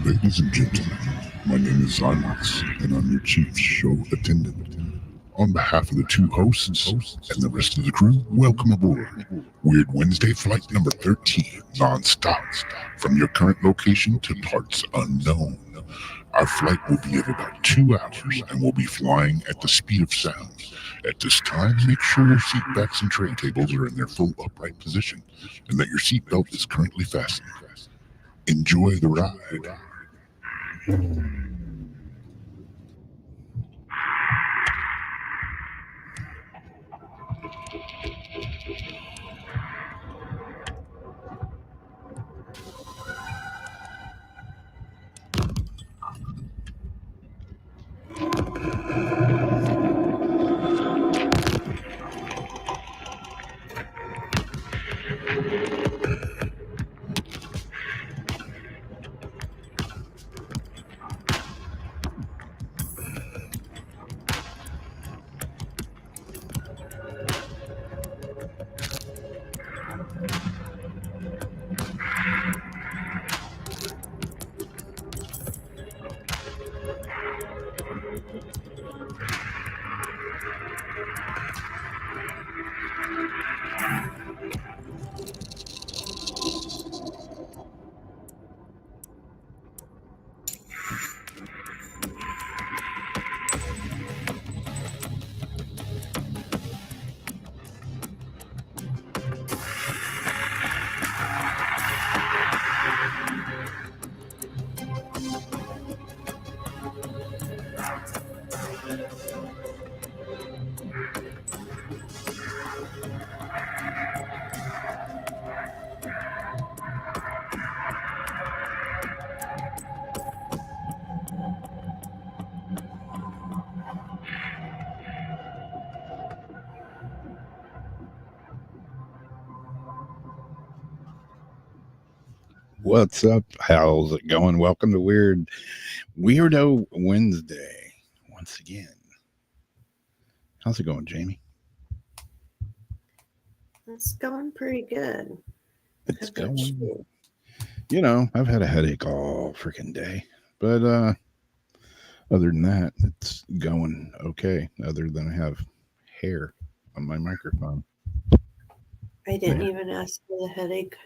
Ladies and gentlemen, my name is Zymox, and I'm your chief show attendant. On behalf of the two hosts and the rest of the crew, welcome aboard Weird Wednesday Flight number 13, non-stop, from your current location to parts unknown. Our flight will be of about 2 hours, and we'll be flying at the speed of sound. At this time, make sure your seat backs and tray tables are in their full upright position, and that your seatbelt is currently fastened. Enjoy the ride. What's up? How's it going? Welcome to Weirdo Wednesday once again. How's it going, Jamie? It's going pretty good. It's going. I've had a headache all freaking day, but other than that, it's going okay. Other than I have hair on my microphone. I didn't even ask for the headache.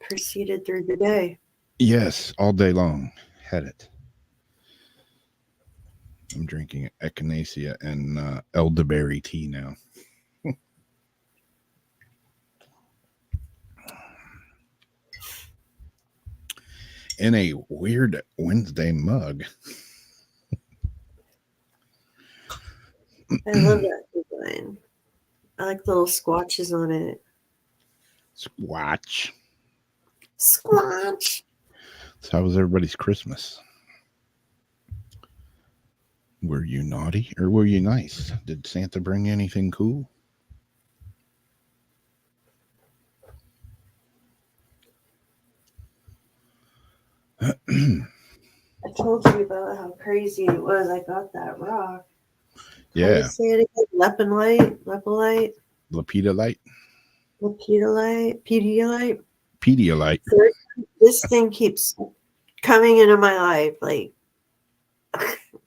Proceeded through the day. Yes, all day long. Had it. I'm drinking echinacea and elderberry tea now. In a weird Wednesday mug. I love that design. I like little squatches on it. Squatch. Squatch. So how was everybody's Christmas? Were you naughty or were you nice? Did Santa bring anything cool? I told you about how crazy it was. I got that rock. Yeah. Say it again. Lepidolite. Lepidolite. Pedialyte. This thing keeps coming into my life. Like,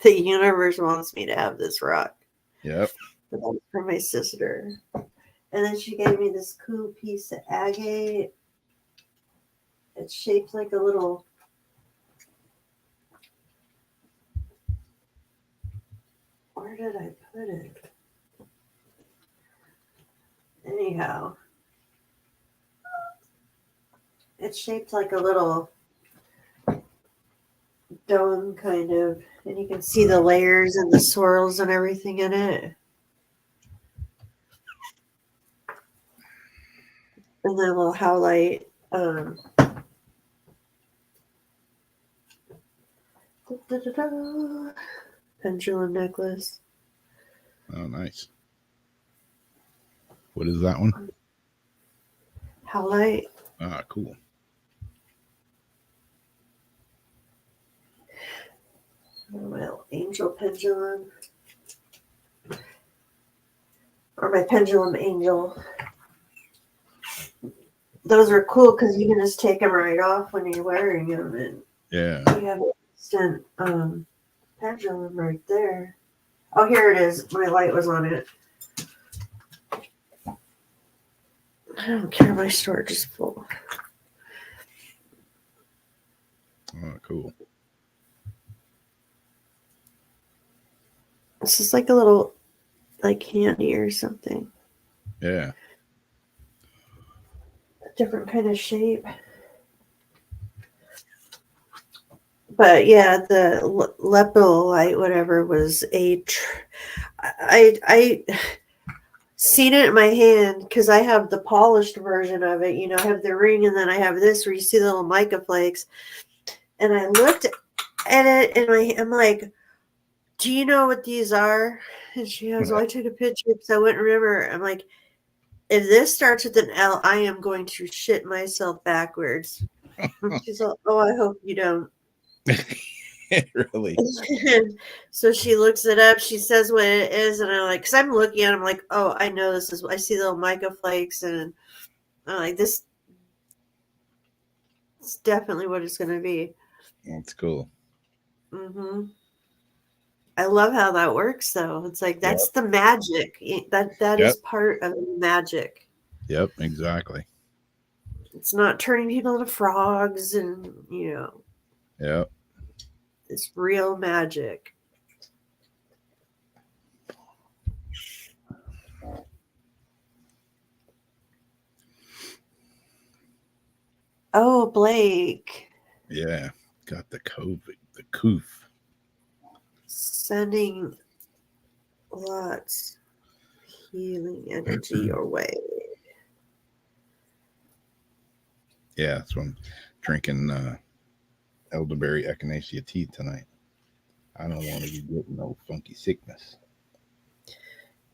the universe wants me to have this rock. Yep. But that was for my sister. And then she gave me this cool piece of agate. It's shaped like a little... Where did I put it? Anyhow. It's shaped like a little dome, kind of. And you can see the layers and the swirls and everything in it. And then we'll highlight pendulum necklace. Oh, nice. What is that one? Highlight. Ah, cool. Well, angel pendulum. Or my pendulum angel. Those are cool because you can just take them right off when you're wearing them. And Yeah. We have an instant pendulum right there. Oh, here it is. My light was on it. I don't care. My storage is full. Oh, cool. This is like a little, like, candy or something. Yeah. A different kind of shape. But yeah, the lepidolite, whatever, was I seen it in my hand because I have the polished version of it. You know, I have the ring, and then I have this where you see the little mica flakes. And I looked at it, and I'm like, "Do you know what these are?" And she goes, "Well, I took a picture because I wouldn't remember." I'm like, "If this starts with an L, I am going to shit myself backwards." She's like, "Oh, I hope you don't." Really? So she looks it up. She says what it is, and I'm like, because I'm looking at it, I'm like, oh, I know this is. I see little mica flakes, and I'm like, this is definitely what it's going to be. That's cool. I love how that works, though. It's like that's the magic. That Yep. is part of the magic. Yep. Exactly. It's not turning people into frogs, and Yep. it's real magic. Oh, Blake. Yeah. Got the COVID, the coof. Sending lots healing energy your way. Yeah. So I'm drinking elderberry echinacea tea tonight. I don't want to be getting no funky sickness.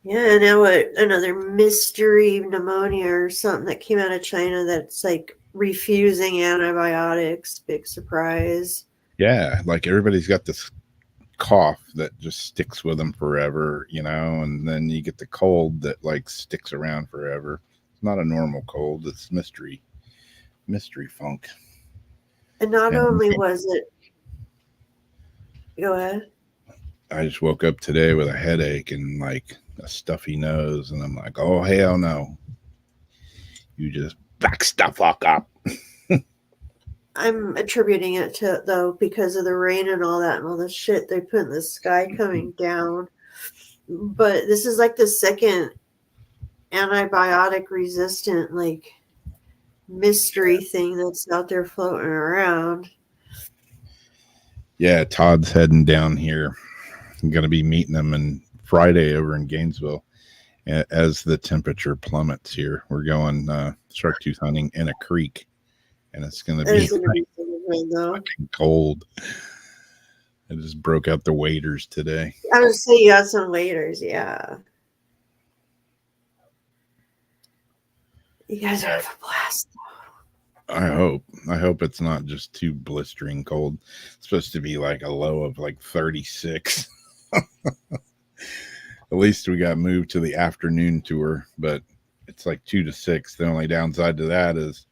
Yeah, now another mystery pneumonia or something that came out of China that's like refusing antibiotics. Big surprise. Yeah. Like everybody's got this cough that just sticks with them forever, and then you get the cold that like sticks around forever. It's not a normal cold. It's mystery funk. And not And only was it, go ahead. I just woke up today with a headache and like a stuffy nose, and I'm like, oh hell no, you just back stuff fuck up. I'm attributing it to, though, because of the rain and all that and all the shit they put in the sky coming down. But this is like the second antibiotic resistant, like, mystery thing that's out there floating around. Yeah, Todd's heading down here. I'm gonna be meeting him on Friday over in Gainesville. As the temperature plummets here, we're going shark tooth hunting in a creek, and it's gonna be fucking cold. I just broke out the waders today. I would say you got some waders, yeah. You guys are have a blast. I hope it's not just too blistering cold. It's supposed to be like a low of like 36. At least we got moved to the afternoon tour, but it's like 2 to 6. The only downside to that is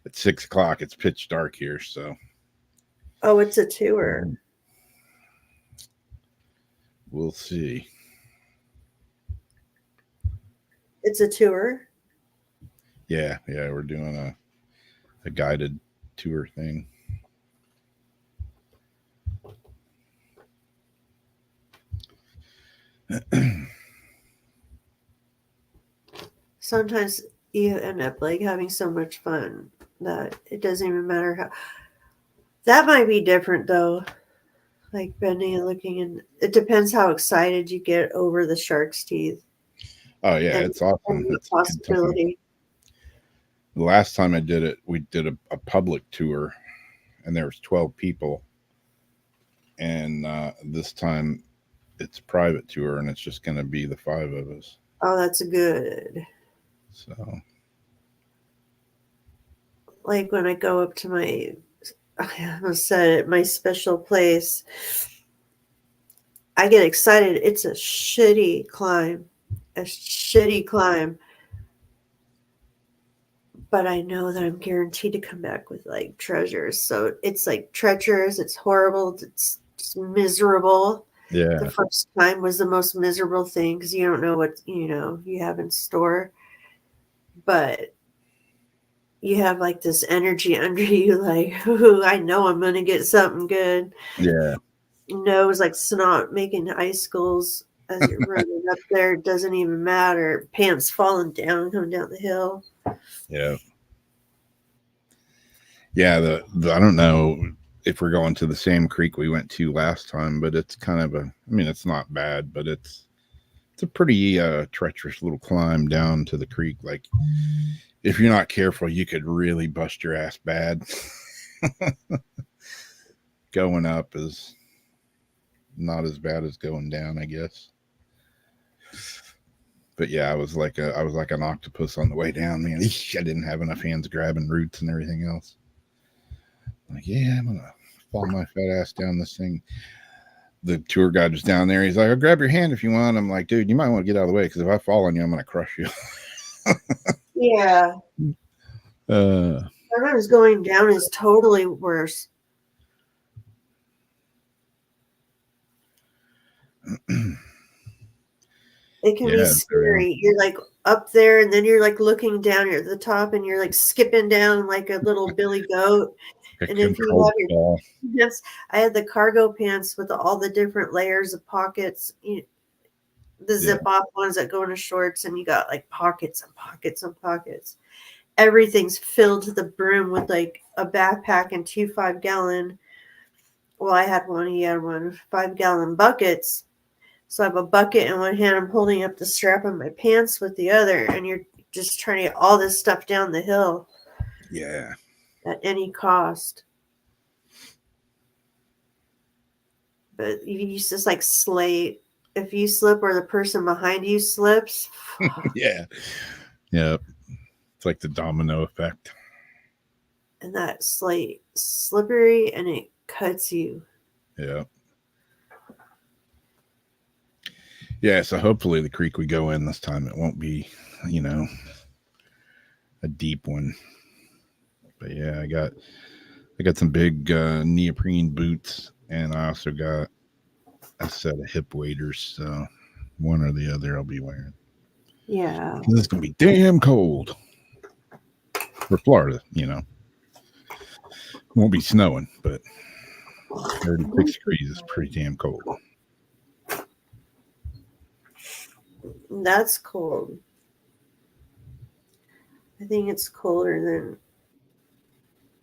at 6 o'clock it's pitch dark here. So Oh, it's a tour. We'll see. It's a tour. Yeah, we're doing a guided tour thing. Sometimes you end up like having so much fun that it doesn't even matter how. That might be different though. Like bending and looking, and it depends how excited you get over the shark's teeth. Oh yeah, it's awesome. It's a possibility. The last time I did it, we did a public tour, and there was 12 people. And this time, it's a private tour, and it's just going to be the 5 of us. Oh, that's good. So, like when I go up to my, I almost said it, my special place, I get excited. It's a shitty climb. but I know that I'm guaranteed to come back with like treasures. So it's like treacherous, it's horrible, it's just miserable. Yeah. The first time was the most miserable thing because you don't know what you have in store, but you have like this energy under you, like, ooh, I know I'm gonna get something good. Yeah. Nose like snot making icicles as you're running up there. It doesn't even matter. Pants falling down, coming down the hill. Yeah. Yeah. The I don't know if we're going to the same creek we went to last time, but it's kind of it's not bad, but it's a pretty treacherous little climb down to the creek. Like, if you're not careful, you could really bust your ass bad. Going up is not as bad as going down, I guess. But yeah, I was like an octopus on the way down, man. I didn't have enough hands grabbing roots and everything else. Like, yeah, I'm gonna fall my fat ass down this thing. The tour guide was down there. He's like, "I'll grab your hand if you want." I'm like, "Dude, you might want to get out of the way because if I fall on you, I'm gonna crush you." Yeah. Sometimes going down is totally worse. It can be scary. You're like up there and then you're like looking down, you're at the top and you're like skipping down like a little billy goat. And if you have your pants, I had the cargo pants with all the different layers of pockets, the zip off ones that go into shorts, and you got like pockets and pockets and pockets. Everything's filled to the brim with like a backpack and 2 5-gallon. Well, I had one, he had one, 5-gallon buckets. So I have a bucket in one hand. I'm holding up the strap of my pants with the other, and you're just trying to get all this stuff down the hill. Yeah. At any cost. But you just like slate. If you slip or the person behind you slips. Yeah. Yeah. It's like the domino effect. And that slate slippery and it cuts you. Yeah. Yeah, so hopefully the creek we go in this time, it won't be, a deep one. But yeah, I got some big neoprene boots, and I also got a set of hip waders. So one or the other I'll be wearing. Yeah. It's going to be damn cold. For Florida, It won't be snowing, but 36 degrees is pretty damn cold. That's cold. I think it's colder than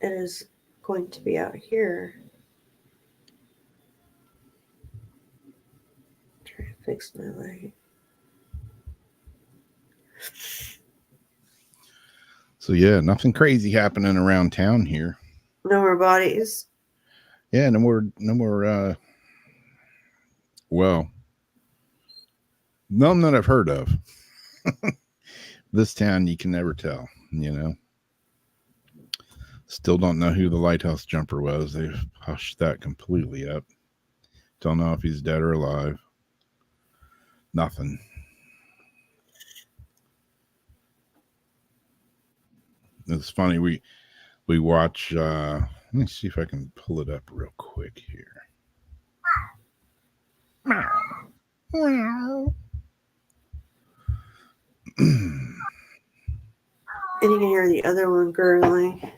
it is going to be out here. Try to fix my light. So yeah, nothing crazy happening around town here. No more bodies. Yeah, no more well, none that I've heard of. This town, you can never tell, Still don't know who the lighthouse jumper was. They've hushed that completely up. Don't know if he's dead or alive. Nothing. It's funny. We watch. Let me see if I can pull it up real quick here. And you can hear the other one gurgling.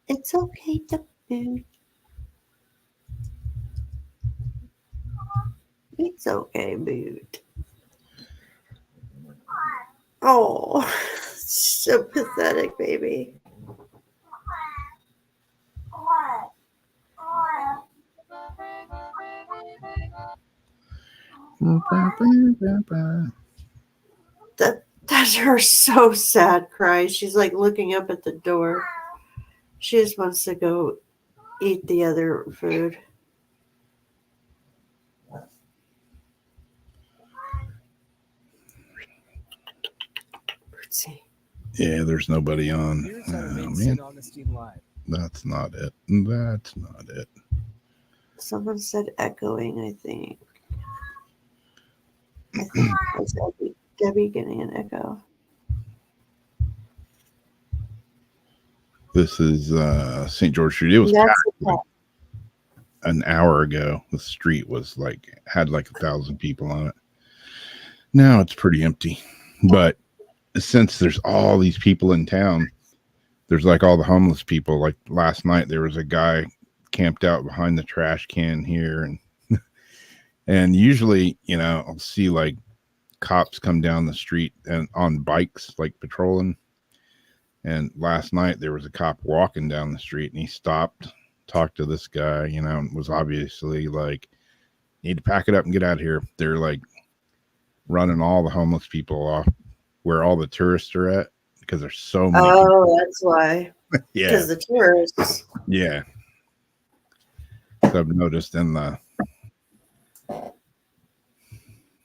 It's okay to boot. It's okay, boot. Oh, so pathetic, baby. That's her so sad cry. She's like looking up at the door. She just wants to go eat the other food. Yeah, there's nobody on. Man. That's not it. That's not it. Someone said echoing, I think. I think that's Debbie getting an echo. This is St. George Street. It was That's packed the an hour ago. The street was like had like 1,000 people on it. Now it's pretty empty. But since there's all these people in town, there's like all the homeless people. Like last night there was a guy camped out behind the trash can here, and usually, you know, I'll see like cops come down the street and on bikes, like patrolling. And last night there was a cop walking down the street, and he stopped, talked to this guy, you know, and was obviously like, need to pack it up and get out of here. They're like running all the homeless people off where all the tourists are at, because there's so many people. Oh, that's why. Yeah. Because the tourists. Yeah. So I've noticed in the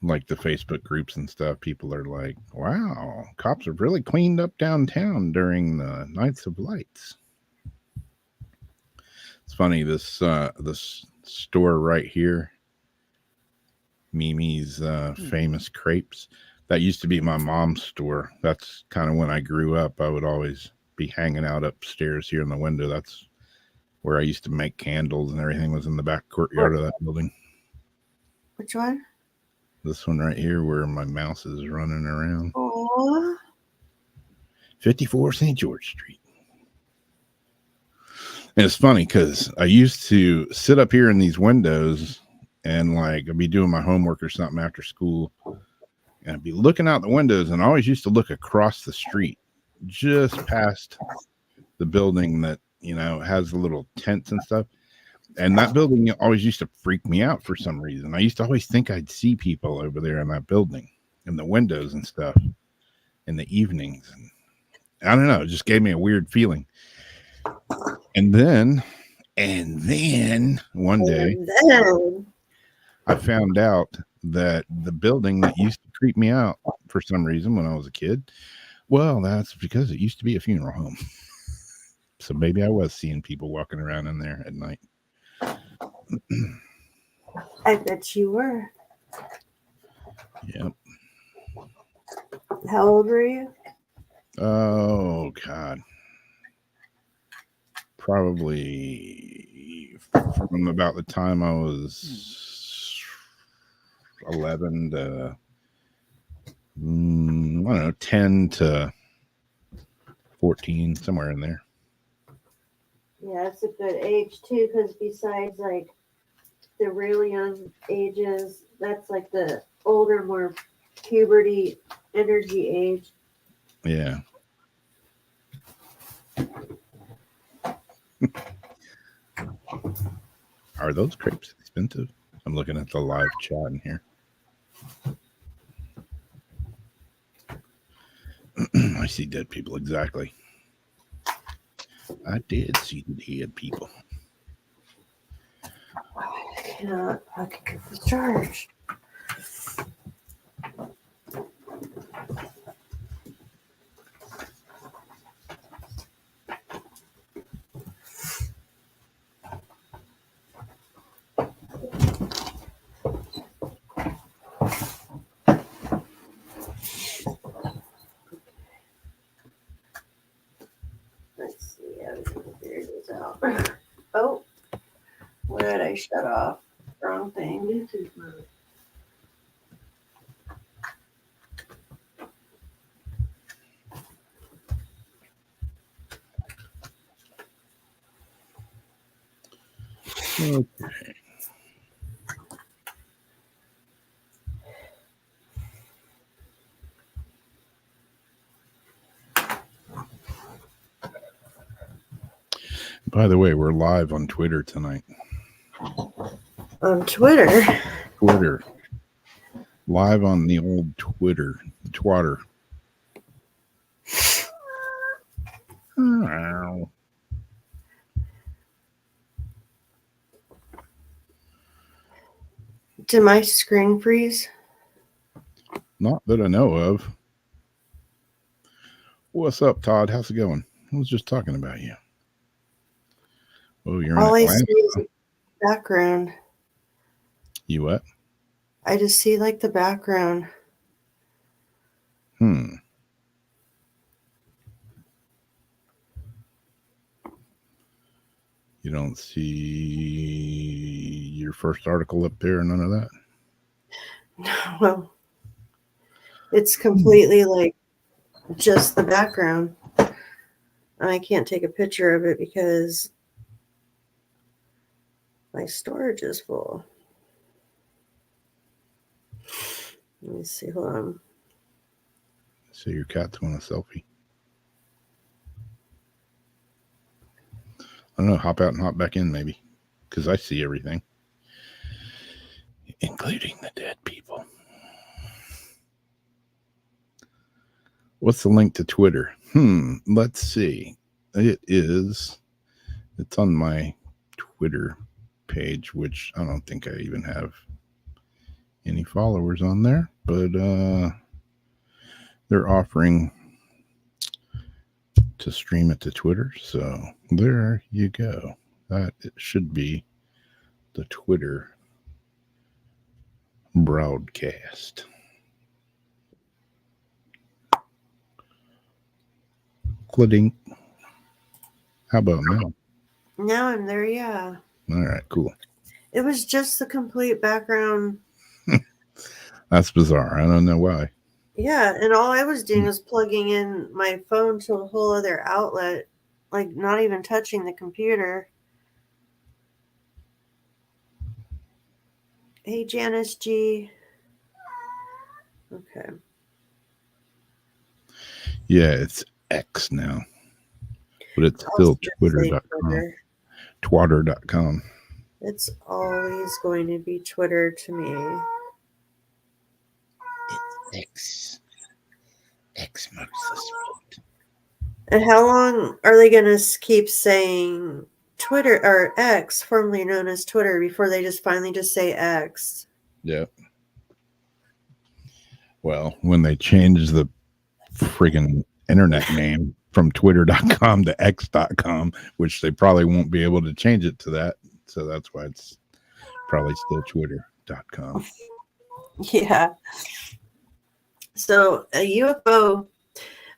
like the Facebook groups and stuff, people are like, wow, cops have really cleaned up downtown during the Nights of Lights. It's funny, this store right here, Mimi's Famous Crepes, that used to be my mom's store. That's kind of when I grew up. I would always be hanging out upstairs here in the window. That's where I used to make candles, and everything was in the back courtyard of that building. Which one? This one right here where my mouse is running around. Oh. 54 St. George Street. And it's funny because I used to sit up here in these windows and like I'd be doing my homework or something after school, and I'd be looking out the windows, and I always used to look across the street just past the building that, you know, has the little tents and stuff. And that building always used to freak me out for some reason. I used to always think I'd see people over there in that building, in the windows and stuff, in the evenings. And I don't know, it just gave me a weird feeling. And then one day, I found out that the building that used to creep me out for some reason when I was a kid, well, that's because it used to be a funeral home. So maybe I was seeing people walking around in there at night. I bet you were. Yep. How old were you? Oh, God. Probably from about the time I was 11 to, I don't know, 10 to 14, somewhere in there. Yeah, it's a good age too, because besides like the really young ages, that's like the older, more puberty energy age. Yeah. Are those crepes expensive? I'm looking at the live chat in here. I see dead people, exactly. I did see the dead people. I cannot fucking get this charged. Let's see. I was going to figure this out. Oh, what did I shut off? Wrong thing. Bluetooth mode. Okay. By the way, we're live on Twitter tonight. On Twitter? Twitter. Live on the old Twitter. Twatter. Oh. Did my screen freeze? Not that I know of. What's up, Todd? How's it going? I was just talking about you. Oh, you're All in I see Atlanta. is the background. You what? I just see like the background. You don't see your first article up there, none of that? Well, it's completely like just the background. I can't take a picture of it because my storage is full. Let me see. Hold on. So your cat's want a selfie. I don't know. Hop out and hop back in, maybe, because I see everything, including the dead people. What's the link to Twitter? Let's see. It's on my Twitter page, which I don't think I even have any followers on there, but they're offering to stream it to Twitter. So there you go. That it should be the Twitter broadcast. Clink. How about now? Now I'm there, yeah. All right, cool. It was just the complete background. That's bizarre. I don't know why. Yeah, and all I was doing was plugging in my phone to a whole other outlet, like not even touching the computer. Hey, Janice G. Okay. Yeah, it's X now, but it's still twitter.com. Twatter.com. It's always going to be Twitter to me. It's X marks the spot. And how long are they going to keep saying Twitter or X, formerly known as Twitter, before they just finally just say X? Yep. Well, when they change the friggin' internet name from twitter.com to x.com, which they probably won't be able to change it to that. So that's why it's probably still twitter.com. Yeah. So a UFO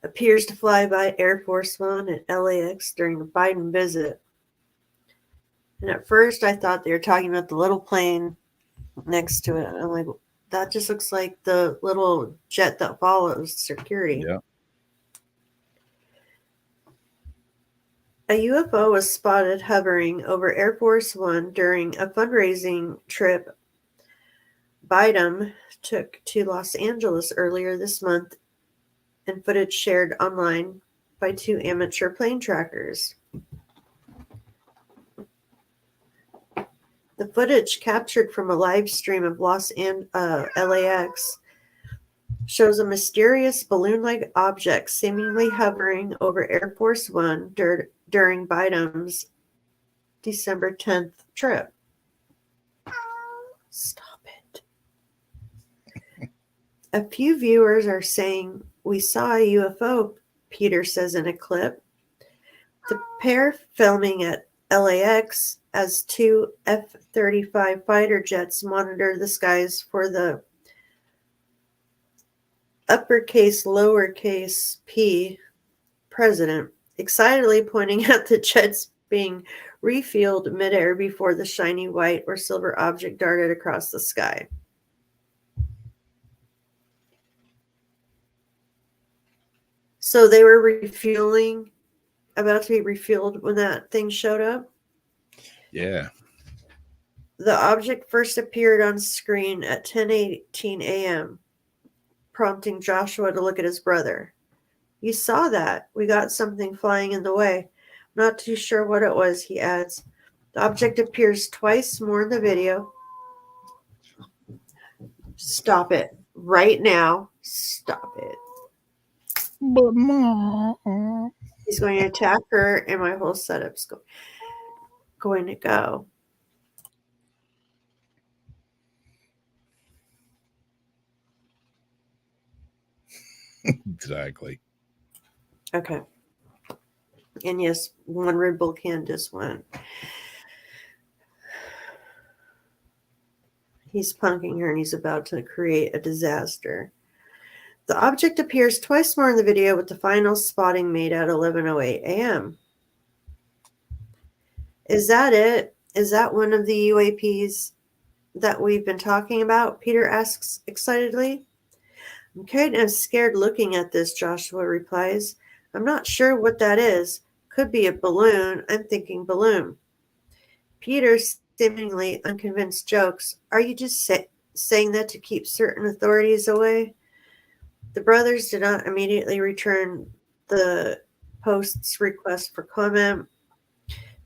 appears to fly by Air Force One at LAX during the Biden visit. And at first I thought they were talking about the little plane next to it. I'm like, that just looks like the little jet that follows security. Yeah. A UFO was spotted hovering over Air Force One during a fundraising trip Biden took to Los Angeles earlier this month, and footage shared online by two amateur plane trackers. The footage, captured from a live stream of LAX, shows a mysterious balloon-like object seemingly hovering over Air Force One during Biden's December 10th trip. Stop it. A few viewers are saying, "We saw a UFO," Peter says in a clip. The pair filming at LAX as two F-35 fighter jets monitor the skies for the uppercase lowercase p president, excitedly pointing at the jets being refueled midair before the shiny white or silver object darted across the sky. So they were refueling, about to be refueled when that thing showed up? Yeah. The object first appeared on screen at 10:18 a.m., prompting Joshua to look at his brother. "You saw that. We got something flying in the way. Not too sure what it was," he adds. The object appears twice more in the video. Stop it. Right now. Stop it. But Mom. He's going to attack her, and my whole setup's going to go. Exactly. Okay. And yes, one Red Bull can just went. He's punking her, and he's about to create a disaster. The object appears twice more in the video, with the final spotting made at 11:08 a.m. Is that it? Is that one of the UAPs that we've been talking about? Peter asks excitedly. I'm kind of scared looking at this, Joshua replies. I'm not sure what that is. Could be a balloon. I'm thinking balloon. Peter, seemingly unconvinced, jokes, Are you just saying that to keep certain authorities away? The brothers did not immediately return the Post's request for comment.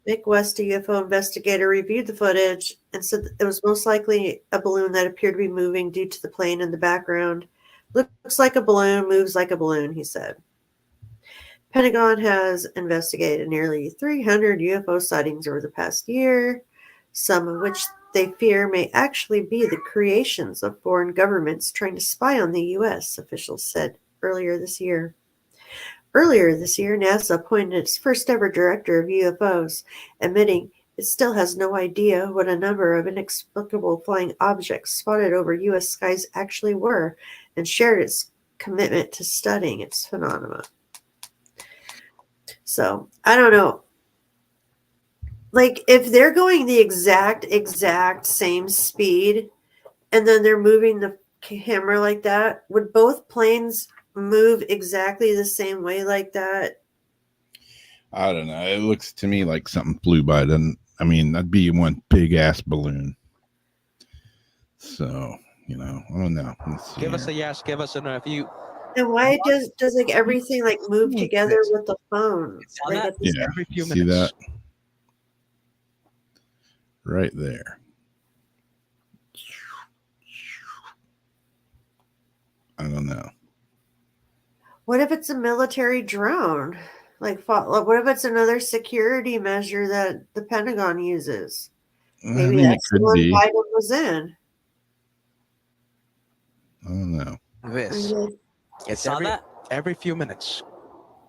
Mick West, a UFO investigator, reviewed the footage and said that it was most likely a balloon that appeared to be moving due to the plane in the background. Looks like a balloon, moves like a balloon, he said. Pentagon has investigated nearly 300 UFO sightings over the past year, some of which they fear may actually be the creations of foreign governments trying to spy on the U.S., officials said earlier this year. Earlier this year, NASA appointed its first ever director of UFOs, admitting it still has no idea what a number of inexplicable flying objects spotted over U.S. skies actually were, and shared its commitment to studying its phenomena. So, I don't know. Like, if they're going the exact same speed, and then they're moving the camera like that, would both planes move exactly the same way like that? I don't know. It looks to me like something flew by. That'd be one big ass balloon. So, I don't know. Let's see Give us here. a yes. Give us a no. If you And why does like everything like move together with the phone? It's on Like that at the Yeah, every few see minutes. that? Right there. I don't know. What if it's a military drone? Like, what if it's another security measure that the Pentagon uses? Maybe it that's the could one be. Biden was in. I don't know. This. It's Saw every, that? every few minutes.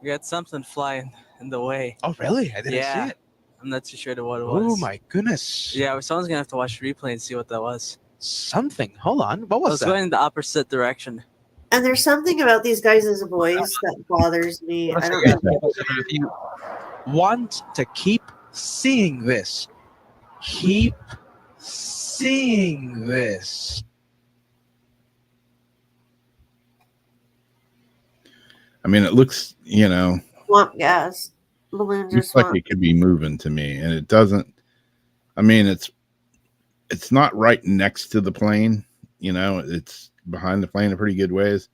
We had something flying in the way. Oh, really? I didn't Yeah. see it. I'm not too sure what it was. Oh, my goodness. Yeah, someone's gonna have to watch the replay and see what that was. Something. Hold on. What I was was that? going in the opposite direction. And there's something about these guys' voice that bothers me. I don't know. If you want to keep seeing this, keep seeing this. It looks, Swamp gas. Balloons are looks like swamp. it could be moving to me, and it doesn't. It's not right next to the plane. It's behind the plane a pretty good ways.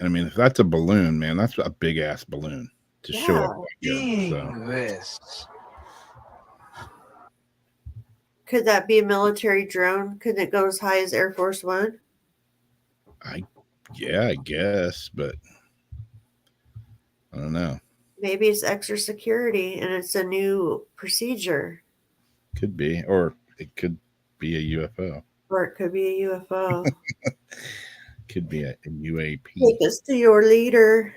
And if that's a balloon, man, that's a big ass balloon to show up like that. Seeing So this. Could that be a military drone? Could it go as high as Air Force One? I guess, but I don't know. Maybe it's extra security and it's a new procedure. Could be, or it could be a UFO. Or it could be a UFO. Could be a UAP. Take us to your leader.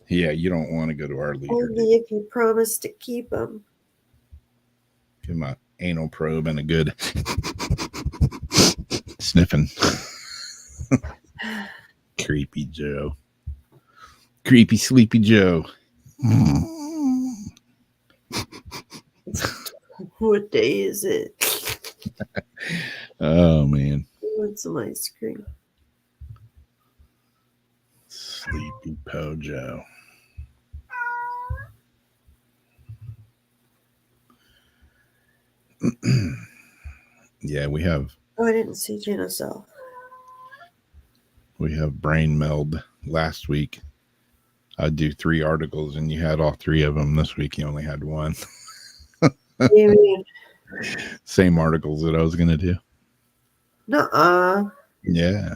Yeah, you don't want to go to our leader. Only if you promise to keep him. Give him an anal probe and a good sniffing. Creepy Joe. Creepy Sleepy Joe. What day is it? Oh, man. I want some ice cream. Sleepy Pojo. Yeah, we have Oh, I didn't see Genocell. brain meld last week. I'd do 3 articles and you had all 3 of them. This week you only had 1. What do you mean? Same articles that I was going to do. Nuh-uh. Yeah.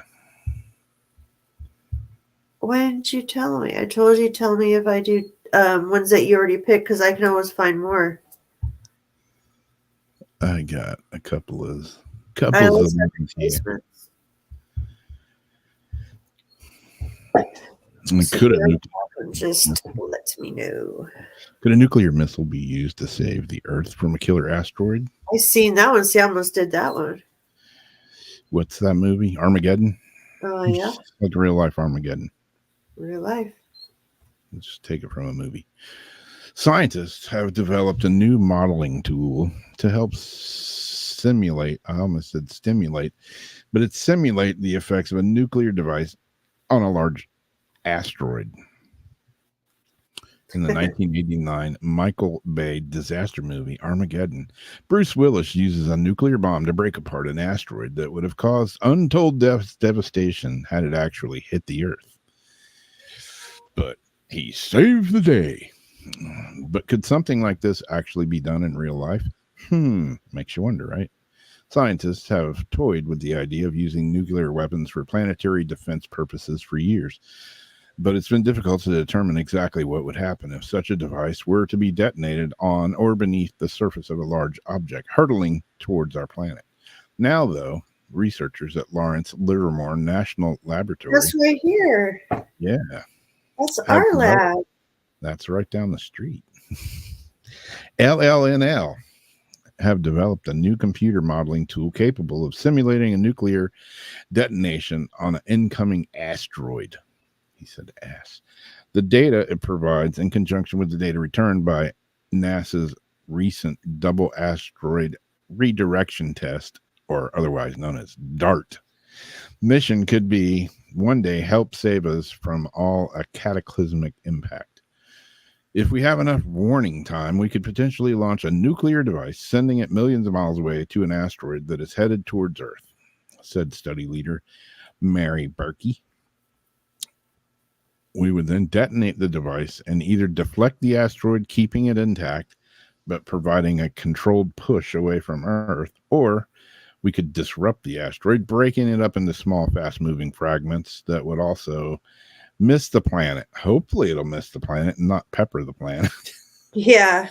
Why didn't you tell me? I told you tell me if I do ones that you already picked, because I can always find more. I got a couple of I always have ones here. replacements. Could Just let me know. a nuclear missile be used to save the Earth from a killer asteroid? I seen that one. See, I almost did that one. What's that movie? Armageddon? Oh yeah, Like real life Armageddon. real life. Let's just take it from a movie. Scientists have developed a new modeling tool to help simulate, I almost said stimulate, but it's simulate the effects of a nuclear device on a large asteroid. In the 1989 Michael Bay disaster movie Armageddon, Bruce Willis uses a nuclear bomb to break apart an asteroid that would have caused untold devastation had it actually hit the Earth. But he saved the day. But could something like this actually be done in real life? Makes you wonder, right? Scientists have toyed with the idea of using nuclear weapons for planetary defense purposes for years, but it's been difficult to determine exactly what would happen if such a device were to be detonated on or beneath the surface of a large object hurtling towards our planet. Now, though, researchers at Lawrence Livermore National Laboratory, That's right here. yeah, That's our lab. that's right down the street. LLNL have developed a new computer modeling tool capable of simulating a nuclear detonation on an incoming asteroid. He said ass. The data it provides, in conjunction with the data returned by NASA's recent double asteroid redirection test, or otherwise known as DART, mission, could be one day help save us from all a cataclysmic impact. If we have enough warning time, we could potentially launch a nuclear device, sending it millions of miles away to an asteroid that is headed towards Earth, said study leader Mary Berkey. We would then detonate the device and either deflect the asteroid, keeping it intact, but providing a controlled push away from Earth, or we could disrupt the asteroid, breaking it up into small, fast-moving fragments that would also miss the planet. Hopefully it'll miss the planet and not pepper the planet. Yeah.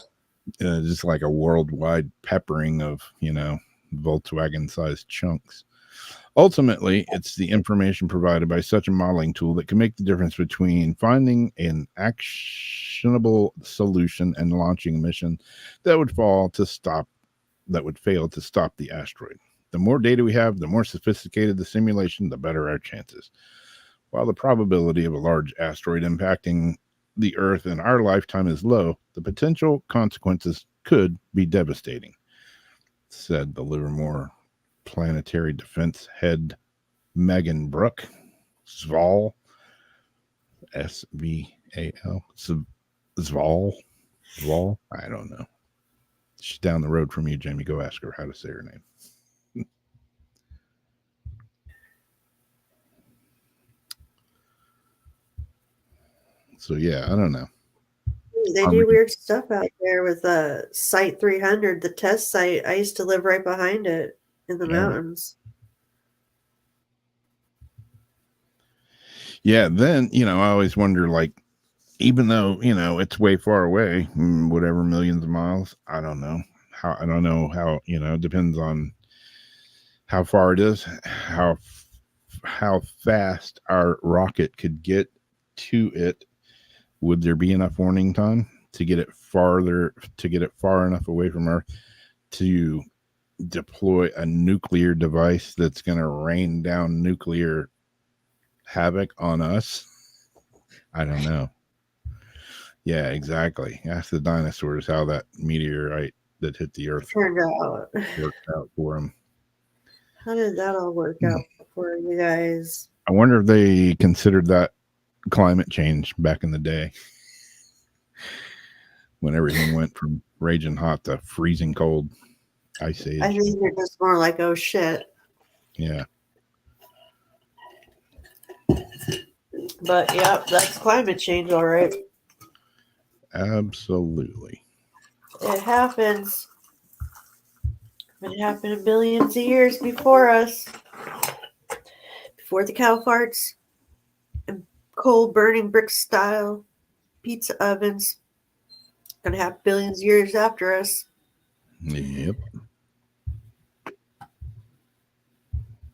Just like a worldwide peppering of, Volkswagen-sized chunks. Ultimately, it's the information provided by such a modeling tool that can make the difference between finding an actionable solution and launching a mission that would fail to stop the asteroid. The more data we have, the more sophisticated the simulation, the better our chances. While the probability of a large asteroid impacting the Earth in our lifetime is low, the potential consequences could be devastating, said the Livermore Planetary Defense head Megan Brook Sval, S-V-A-L, Sval, I don't know. She's down the road from you, Jamie. Go ask her how to say her name. So yeah, I don't know. They do weird stuff out there with Site 300, the test site. I used to live right behind it in the mountains. Yeah, then, I always wonder, like, even though, it's way far away, whatever, millions of miles, I don't know how, it depends on how far it is, how fast our rocket could get to it. Would there be enough warning time to get it far enough away from Earth to deploy a nuclear device that's going to rain down nuclear havoc on us? I don't know. Yeah, exactly. Ask the dinosaurs how that meteorite that hit the Earth turned out. Worked out for them. How did that all work out for you guys? I wonder if they considered that climate change back in the day when everything went from raging hot to freezing cold. Ice age. I think they're just more like, oh shit. Yeah. But yeah, that's climate change, all right. Absolutely. It happens. It happened billions of years before us. Before the cow farts and coal burning brick style pizza ovens. Gonna happen billions of years after us. Yep.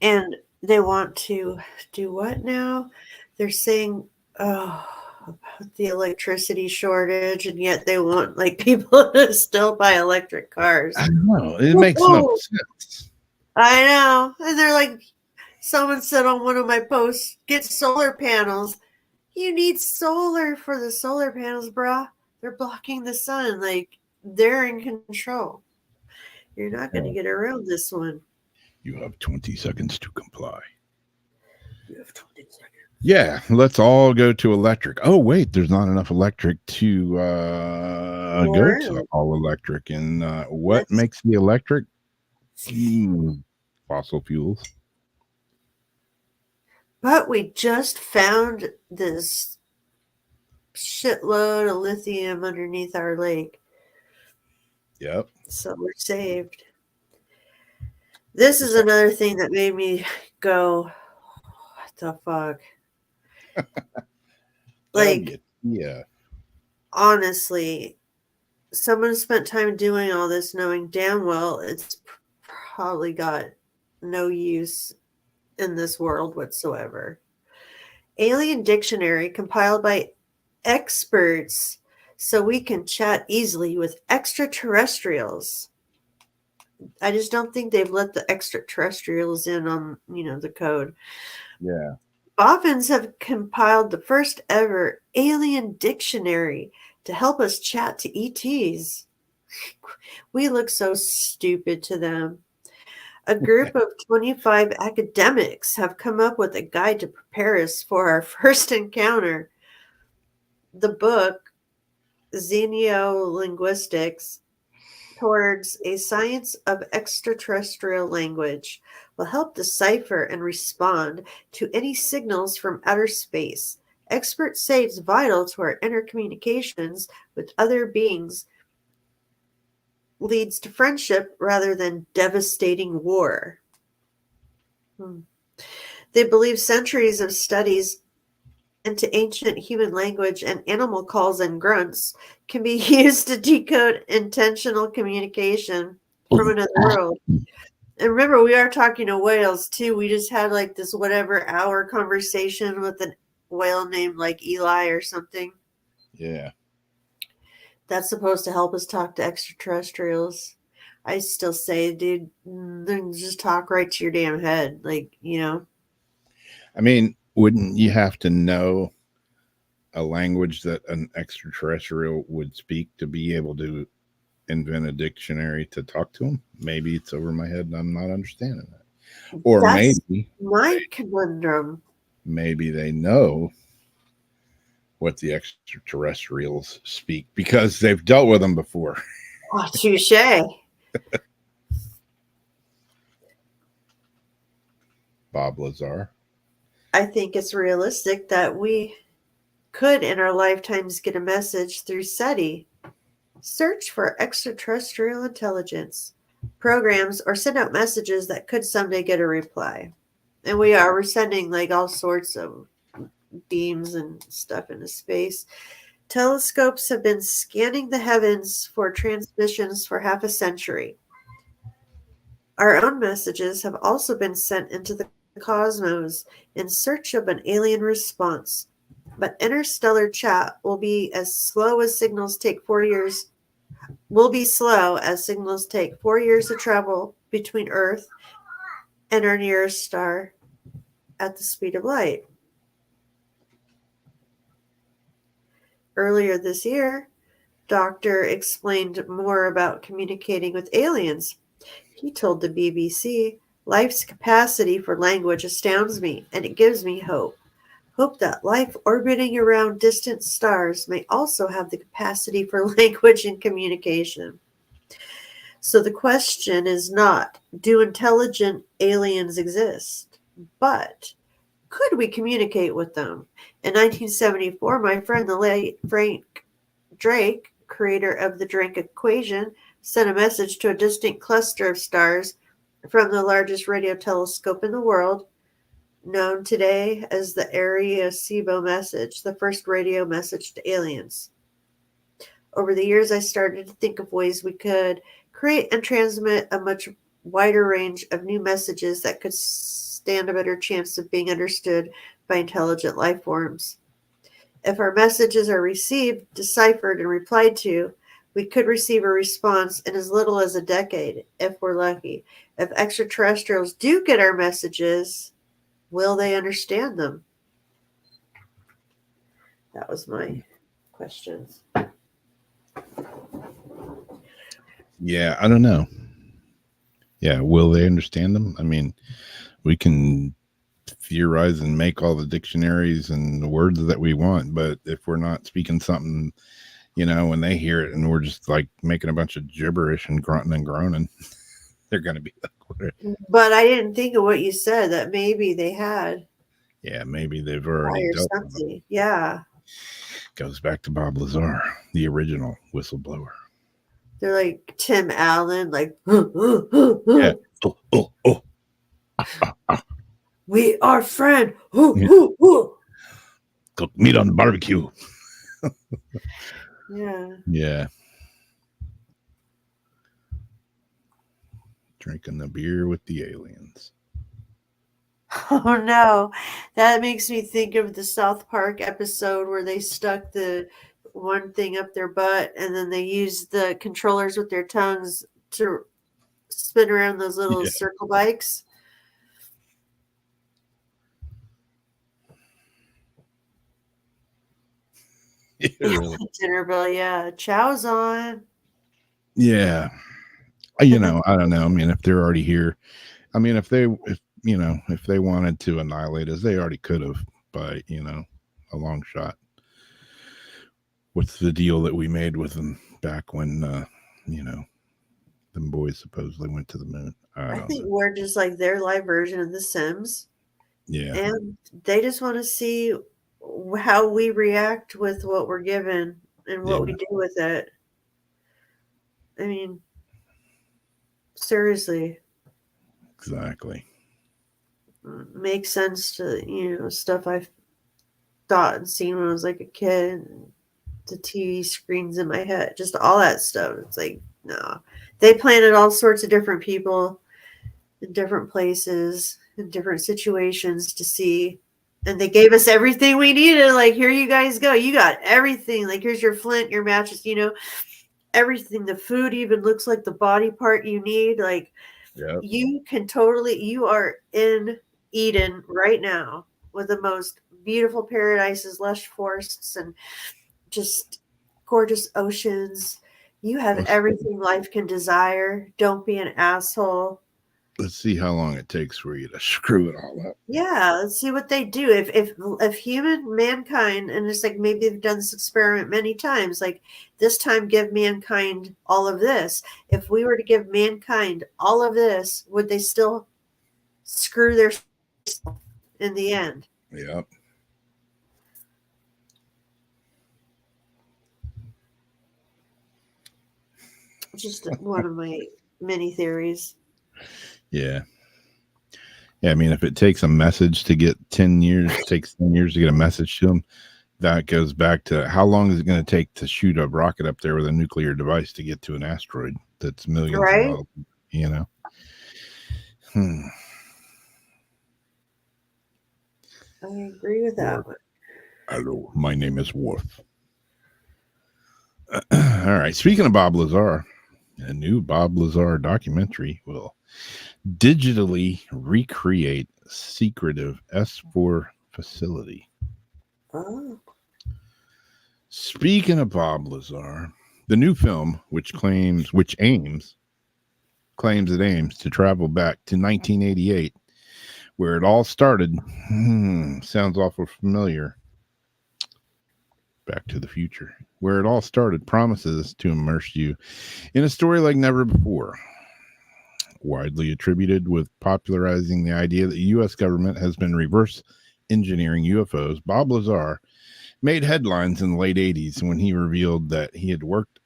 And they want to do what now? They're saying, about the electricity shortage, and yet they want like people to still buy electric cars. I know. It makes no sense. I know. And they're like Someone said on one of my posts, get solar panels. You need solar for the solar panels, brah. They're blocking the sun. Like, they're in control. You're not going to get around this one. You have 20 seconds to comply. You have 20 seconds. Yeah, let's all go to electric. Oh, wait, there's not enough electric to go Really? to all electric. And what That's- makes the electric? Fossil fuels. But we just found this shitload of lithium underneath our lake. Yep. So we're saved. This is another thing that made me go, what the fuck? Like, yeah. honestly, someone spent time doing all this knowing damn well it's probably got no use in this world whatsoever. Alien Dictionary compiled by experts so we can chat easily with extraterrestrials. I just don't think they've let the extraterrestrials in on, the code. Yeah. Boffins have compiled the first ever alien dictionary to help us chat to ETs. We look so stupid to them. A group of 25 academics have come up with a guide to prepare us for our first encounter. The book, Xenolinguistics Towards a Science of Extraterrestrial Language, will help decipher and respond to any signals from outer space. Experts say it's vital to our intercommunications with other beings, leads to friendship rather than devastating war. They believe centuries of studies into ancient human language and animal calls and grunts can be used to decode intentional communication from another world. And remember, we are talking to whales too. We just had like this whatever hour conversation with a whale named like Eli or something. Yeah. That's supposed to help us talk to extraterrestrials. I still say, dude, just talk right to your damn head. Like, I mean, wouldn't you have to know a language that an extraterrestrial would speak to be able to invent a dictionary to talk to them? Maybe it's over my head and I'm not understanding that. Or That's maybe my conundrum. maybe they know what the extraterrestrials speak because they've dealt with them before. Oh, touche. Bob Lazar. I think it's realistic that we could in our lifetimes get a message through SETI. Search for extraterrestrial intelligence programs or send out messages that could someday get a reply. And we're sending like all sorts of beams and stuff into space. Telescopes have been scanning the heavens for transmissions for half a century. Our own messages have also been sent into the cosmos in search of an alien response. But interstellar chat will be slow as signals take 4 years to travel between Earth and our nearest star at the speed of light. Earlier this year, Doctor explained more about communicating with aliens. He told the BBC, "Life's capacity for language astounds me, and it gives me hope. Hope that life orbiting around distant stars may also have the capacity for language and communication." So the question is not, do intelligent aliens exist? But could we communicate with them? In 1974, my friend, the late Frank Drake, creator of the Drake equation, sent a message to a distant cluster of stars from the largest radio telescope in the world, known today as the Arecibo message, the first radio message to aliens. Over the years, I started to think of ways we could create and transmit a much wider range of new messages that could stand a better chance of being understood by intelligent life forms. If our messages are received, deciphered, and replied to, we could receive a response in as little as a decade, if we're lucky. If extraterrestrials do get our messages, will they understand them? That was my questions. Yeah, I don't know. Yeah, will they understand them? I mean, we can theorize and make all the dictionaries and the words that we want, but if we're not speaking something, when they hear it and we're just like making a bunch of gibberish and grunting and groaning, they're going to be like, what? But I didn't think of what you said, that maybe they had Yeah, maybe they've already or dealt with it. something. Yeah. Goes back to Bob Lazar, the original whistleblower. They're like Tim Allen, like, Yeah. Oh. we are friend. Yeah. Cook meat on the barbecue. Yeah. Yeah. Drinking the beer with the aliens. Oh no, that makes me think of the South Park episode where they stuck the one thing up their butt and then they used the controllers with their tongues to spin around those little Yeah. circle bikes. Yeah, really. Dinner bell, yeah. Chow's on. Yeah. I don't know. I mean, if they're already here, I mean, if they wanted to annihilate us, they already could have by, a long shot. What's the deal that we made with them back when, them boys supposedly went to the moon? I don't think know. we're just like their live version of The Sims. Yeah. And they just want to see how we react with what we're given and what we do with it. I mean, seriously. Exactly. Makes sense to, stuff I've thought and seen when I was like a kid. The TV screens in my head, just all that stuff. It's like, no. They planted all sorts of different people in different places, in different situations to see. And they gave us everything we needed. Like, here you guys go. You got everything. Like, here's your flint, your matches, everything. The food even looks like the body part you need. Like, Yeah. you are in Eden right now with the most beautiful paradises, lush forests, and just gorgeous oceans. You have everything life can desire. Don't be an asshole. Let's see how long it takes for you to screw it all up. Yeah, let's see what they do. If mankind, and it's like maybe they've done this experiment many times, like this time give mankind all of this. If we were to give mankind all of this, would they still screw their in the end? Yep. Just one of my many theories. Yeah. Yeah, I mean, if it takes a message to get 10 years, takes 10 years to get a message to them, that goes back to how long is it going to take to shoot a rocket up there with a nuclear device to get to an asteroid that's millions Right? of miles, I agree with that one. Hello, my name is Worf. All right. Speaking of Bob Lazar, a new Bob Lazar documentary will digitally recreate secretive S4 facility. Oh. Speaking of Bob Lazar, the new film, which claims it aims to travel back to 1988, where it all started. Sounds awful familiar. Back to the Future, where it all started, promises to immerse you in a story like never before. Widely attributed with popularizing the idea that the U.S. government has been reverse engineering UFOs, Bob Lazar made headlines in the late 80s when he revealed that he had worked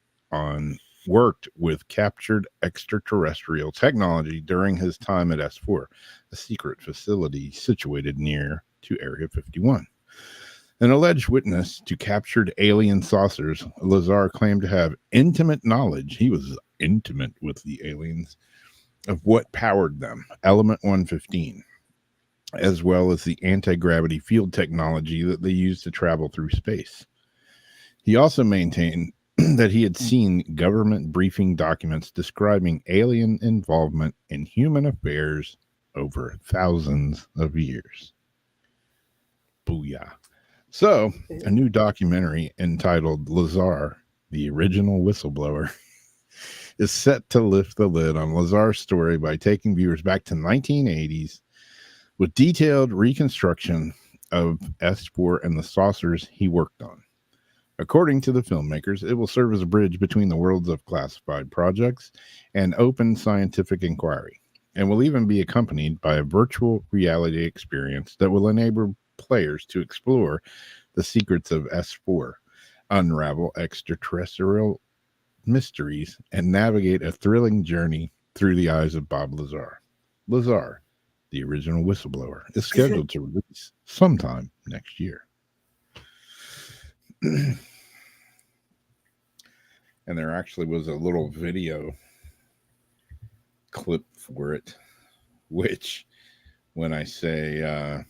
with captured extraterrestrial technology during his time at S4, a secret facility situated near to Area 51. An alleged witness to captured alien saucers, Lazar claimed to have intimate knowledge. He was intimate with the aliens of what powered them, Element 115, as well as the anti-gravity field technology that they use to travel through space. He also maintained that he had seen government briefing documents describing alien involvement in human affairs over thousands of years. Booyah. So, a new documentary entitled Lazar, the Original Whistleblower, is set to lift the lid on Lazar's story by taking viewers back to 1980s with detailed reconstruction of S4 and the saucers he worked on. According to the filmmakers, it will serve as a bridge between the worlds of classified projects and open scientific inquiry, and will even be accompanied by a virtual reality experience that will enable players to explore the secrets of S4, unravel extraterrestrial mysteries, and navigate a thrilling journey through the eyes of Bob Lazar. Lazar, the Original Whistleblower, is scheduled to release sometime next year. And there actually was a little video clip for it, which when I say,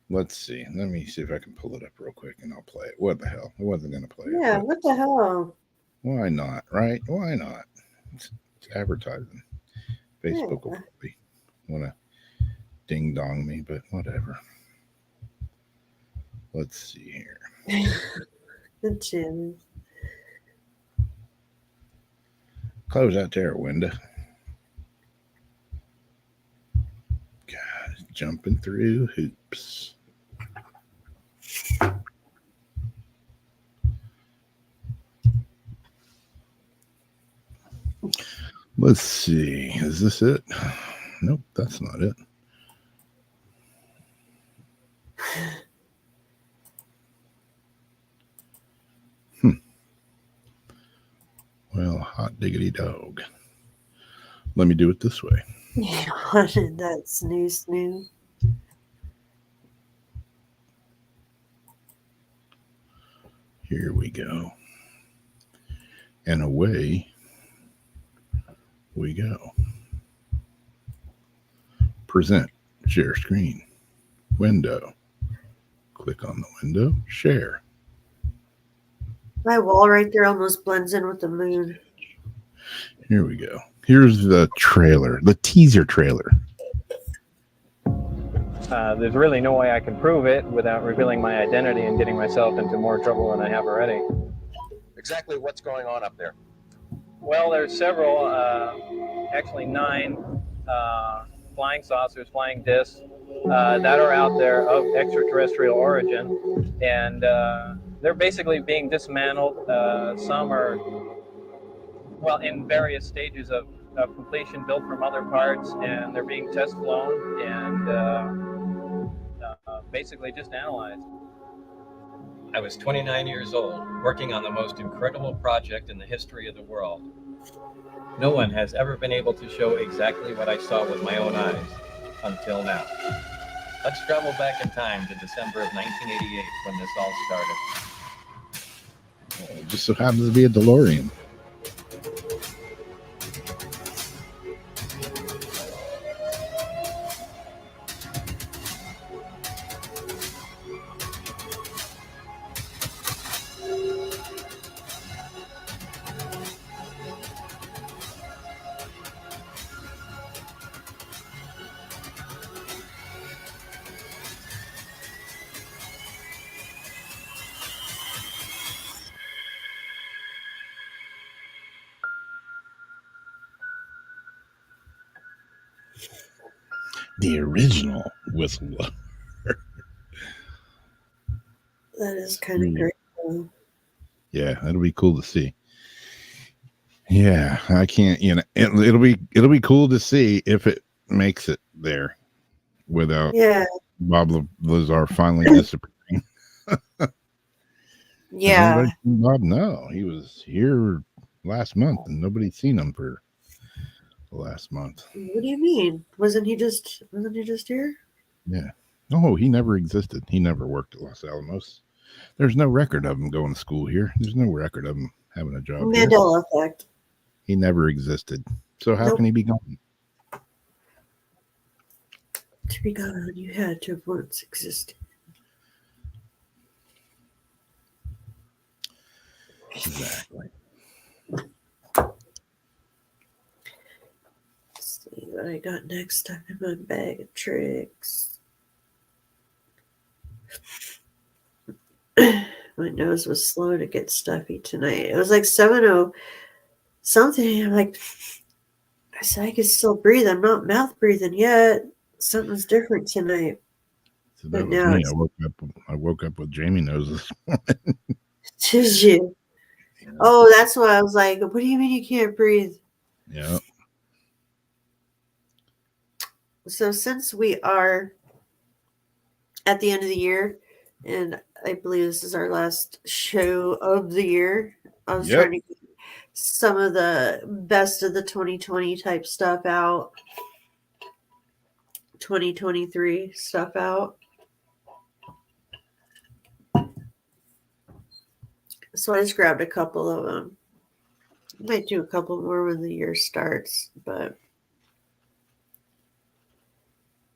let's see, let me see if I can pull it up real quick and I'll play it. What the hell? I wasn't going to play it. Yeah, but what the hell? why not, right? Why not? It's advertising. Facebook will Yeah. probably want to ding dong me, but whatever. Let's see here. The chin. Close that there window. God, jumping through hoops. Let's see. Is this it? Nope, that's not it. Well, hot diggity dog. Let me do it this way. Yeah, what did that snoo? Here we go. And away we go. Present, share screen, window. Click on the window, share. My wall right there almost blends in with the moon. Here we go. Here's the trailer, the teaser trailer. There's really no way I can prove it without revealing my identity and getting myself into more trouble than I have already. Exactly what's going on up there? Well, there's several, actually 9 flying saucers, flying discs that are out there of extraterrestrial origin, and they're basically being dismantled. Some are, well, in various stages of completion, built from other parts, and they're being test flown and basically just analyzed. I was 29 years old, working on the most incredible project in the history of the world. No one has ever been able to show exactly what I saw with my own eyes, until now. Let's travel back in time to December of 1988, when this all started. It just so happens to be a DeLorean. The original whistleblower. That is kind of great. Yeah, that'll be cool to see. Yeah, I can't, it'll be cool to see if it makes it there without Yeah, Bob Lazar finally disappearing. yeah. Has anybody seen Bob? No, he was here last month and nobody's seen him for the last month. What do you mean? Wasn't he just here? Yeah. No, he never existed. He never worked at Los Alamos. There's no record of him going to school here. There's no record of him having a job here. Mandela effect. He never existed. So how Nope. can he be gone? To be gone, you had to have once existed. Exactly. Let's see what I got next time in my bag of tricks. My nose was slow to get stuffy tonight. It was like 7:00 something. I'm like, I said I could still breathe. I'm not mouth breathing yet. Something's different tonight. So But that was now me. it's- I woke up with Jamie noses. Did you? Oh, that's why I was like, what do you mean you can't breathe? Yeah. So since we are at the end of the year, and I believe this is our last show of the year, I was Yep. trying to get some of the best of the 2020 type stuff out, 2023 stuff out. So I just grabbed a couple of them. I might do a couple more when the year starts, but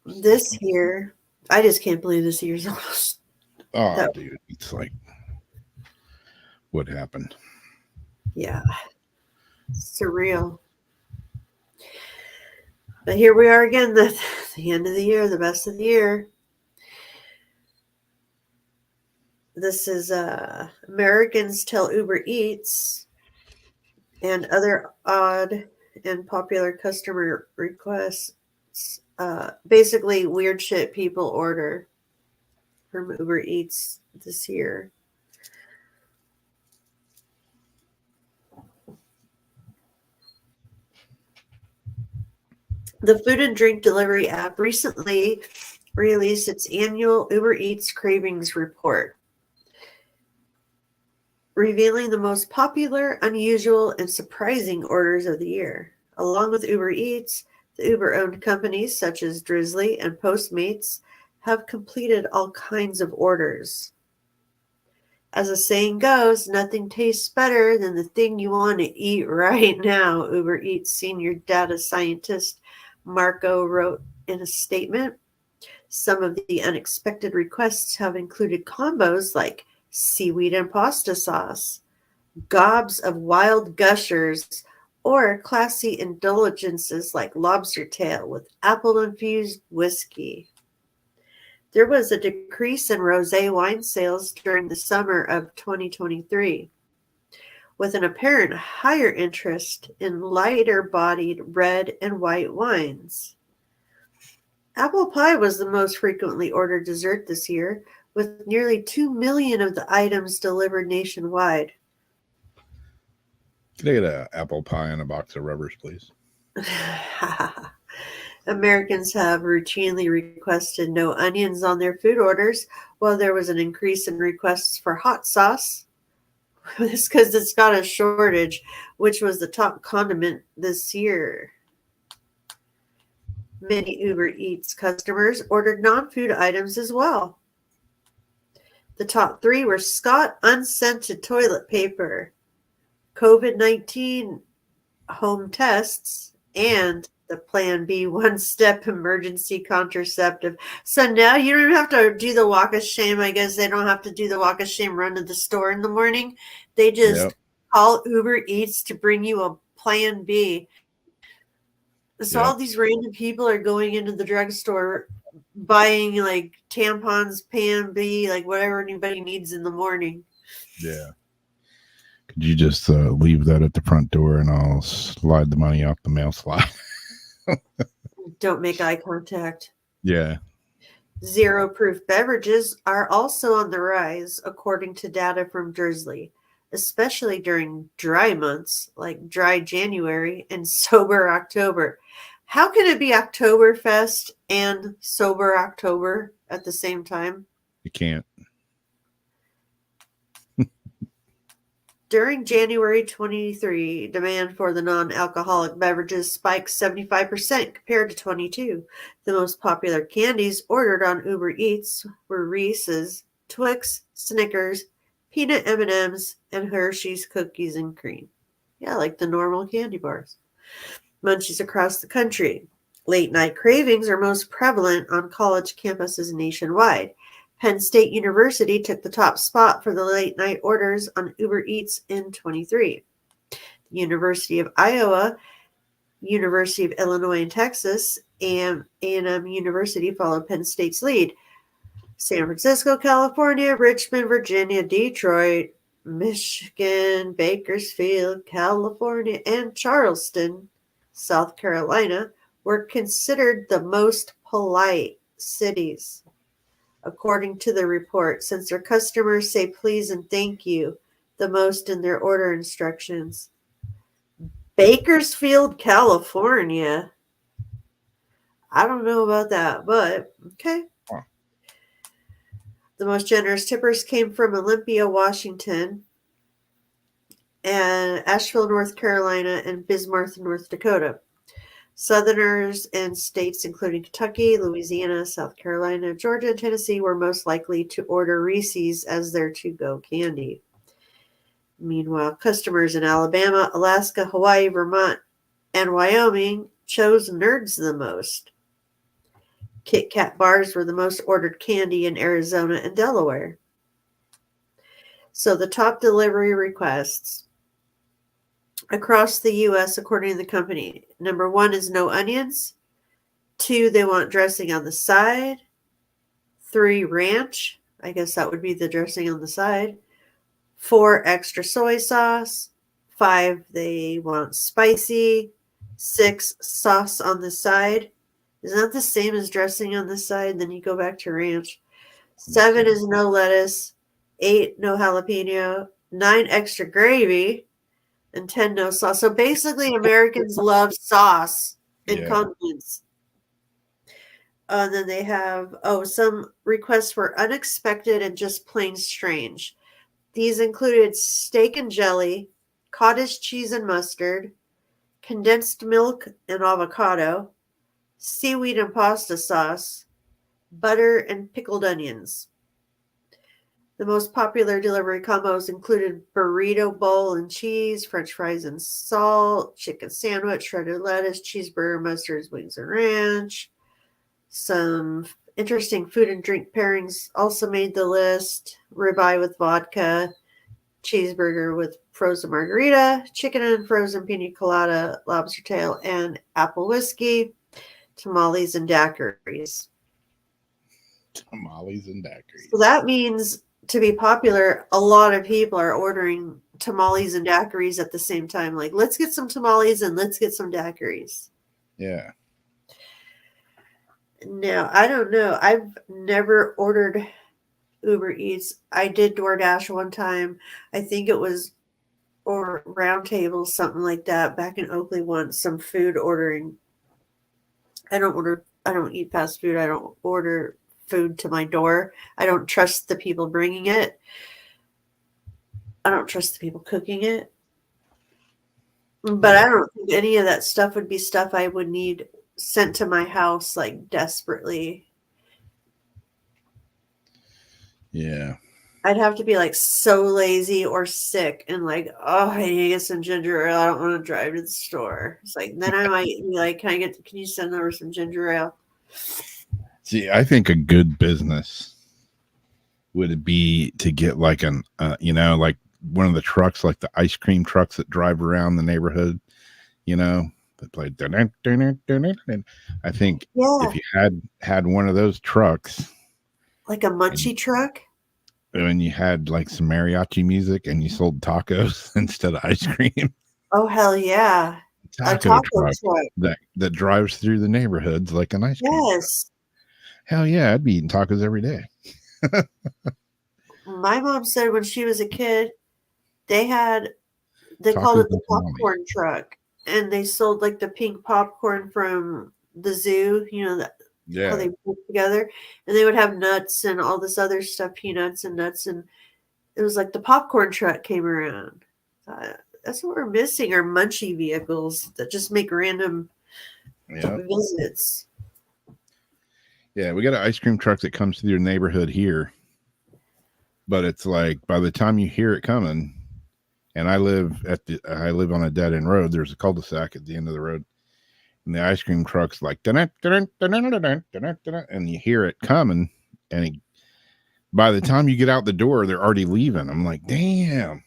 this year, I just can't believe this year's almost. Oh, That- dude. It's like, what happened? Yeah, surreal. But here we are again, the end of the year, the best of the year. This is Americans Tell Uber Eats and other odd and popular customer requests. Basically, weird shit people order from Uber Eats this year. The food and drink delivery app recently released its annual Uber Eats Cravings Report, revealing the most popular, unusual, and surprising orders of the year. Along with Uber Eats, the Uber-owned companies such as Drizzly and Postmates have completed all kinds of orders. As the saying goes, nothing tastes better than the thing you want to eat right now, Uber Eats senior data scientist Marco wrote in a statement. Some of the unexpected requests have included combos like seaweed and pasta sauce, gobs of wild gushers, or classy indulgences like lobster tail with apple-infused whiskey. There was a decrease in rosé wine sales during the summer of 2023, with an apparent higher interest in lighter-bodied red and white wines. Apple pie was the most frequently ordered dessert this year, with nearly 2 million of the items delivered nationwide. Can I get an apple pie and a box of rubbers, please? Americans have routinely requested no onions on their food orders, while there was an increase in requests for hot sauce. This because it's got a shortage, which was the top condiment this year. Many Uber Eats customers ordered non-food items as well. The top three were Scott unscented toilet paper, COVID-19 home tests, and the Plan B one-step emergency contraceptive. So now you don't even have to do the walk of shame. I guess they don't have to do the walk of shame, run to the store in the morning. They just Yep. call Uber Eats to bring you a Plan B. So Yep. all these random people are going into the drugstore buying like tampons, Plan B, like whatever anybody needs in the morning. Yeah. Could you just leave that at the front door and I'll slide the money off the mail slide? Don't make eye contact. Yeah. Zero proof beverages are also on the rise, according to data from Drizzly, especially during dry months like dry January and sober October. How can it be Oktoberfest and sober October at the same time? You can't. During January 23, demand for the non-alcoholic beverages spiked 75% compared to 22. The most popular candies ordered on Uber Eats were Reese's, Twix, Snickers, peanut M&Ms, and Hershey's cookies and cream. Yeah, like the normal candy bars. Munchies across the country. Late night cravings are most prevalent on college campuses nationwide. Penn State University took the top spot for the late night orders on Uber Eats in 23. The University of Iowa, University of Illinois and Texas, and A&M University followed Penn State's lead. San Francisco, California, Richmond, Virginia, Detroit, Michigan, Bakersfield, California, and Charleston, South Carolina, were considered the most polite cities, according to the report, since their customers say please and thank you the most in their order instructions. Bakersfield, California. I don't know about that, but okay. Huh. The most generous tippers came from Olympia, Washington, and Asheville, North Carolina, and Bismarck, North Dakota. Southerners and states including Kentucky, Louisiana, South Carolina, Georgia, and Tennessee were most likely to order Reese's as their to-go candy. Meanwhile, customers in Alabama, Alaska, Hawaii, Vermont, and Wyoming chose Nerds the most. Kit Kat bars were the most ordered candy in Arizona and Delaware. So the top delivery requests across the U.S., according to the company, number 1 is no onions. 2, they want dressing on the side. 3, ranch. I guess that would be the dressing on the side. 4, extra soy sauce. 5, they want spicy. 6, sauce on the side. Isn't that the same as dressing on the side? Then you go back to ranch. 7 is no lettuce. 8, no jalapeno. 9, extra gravy. And 10, no sauce. So basically, Americans love sauce and Yeah. condiments. And then they have, some requests were unexpected and just plain strange. These included steak and jelly, cottage cheese and mustard, condensed milk and avocado, seaweed and pasta sauce, butter, and pickled onions. The most popular delivery combos included burrito bowl and cheese, french fries and salt, chicken sandwich, shredded lettuce, cheeseburger, mustards, wings, and ranch. Some interesting food and drink pairings also made the list. Ribeye with vodka, cheeseburger with frozen margarita, chicken and frozen pina colada, lobster tail, and apple whiskey, tamales and daiquiris. Tamales and daiquiris. So that means to be popular, a lot of people are ordering tamales and daiquiris at the same time. Like, let's get some tamales and let's get some daiquiris. Yeah. Now, I don't know. I've never ordered Uber Eats. I did DoorDash one time. I think it was or Roundtable, something like that, back in Oakley once, some food ordering. I don't eat fast food. I don't order food to my door. I don't trust the people bringing it. I don't trust the people cooking it. But I don't think any of that stuff would be stuff I would need sent to my house like desperately. Yeah. I'd have to be like so lazy or sick and like, oh, I need to get some ginger ale. I don't want to drive to the store. It's like, then I might be like, can you send over some ginger ale? See, I think a good business would be to get like like one of the trucks, like the ice cream trucks that drive around the neighborhood, that play. I think Yeah, if you had one of those trucks, like a munchie truck. and you had like some mariachi music and you sold tacos instead of ice cream. Oh, hell yeah. A Taco taco truck. that drives through the neighborhoods like an ice cream truck. Yes. Hell yeah, I'd be eating tacos every day. My mom said when she was a kid, they called Tacos it the and tamales. popcorn truck. And they sold like the pink popcorn from the zoo, how Yeah. they put it together. And they would have nuts and all this other stuff, peanuts and nuts. And it was like the popcorn truck came around. That's what we're missing, are munchie vehicles that just make random Yeah. visits. Yeah, we got an ice cream truck that comes through your neighborhood here. But it's like by the time you hear it coming, and I live on a dead end road, there's a cul-de-sac at the end of the road. And the ice cream truck's like and you hear it coming, and by the time you get out the door, they're already leaving. I'm like, damn.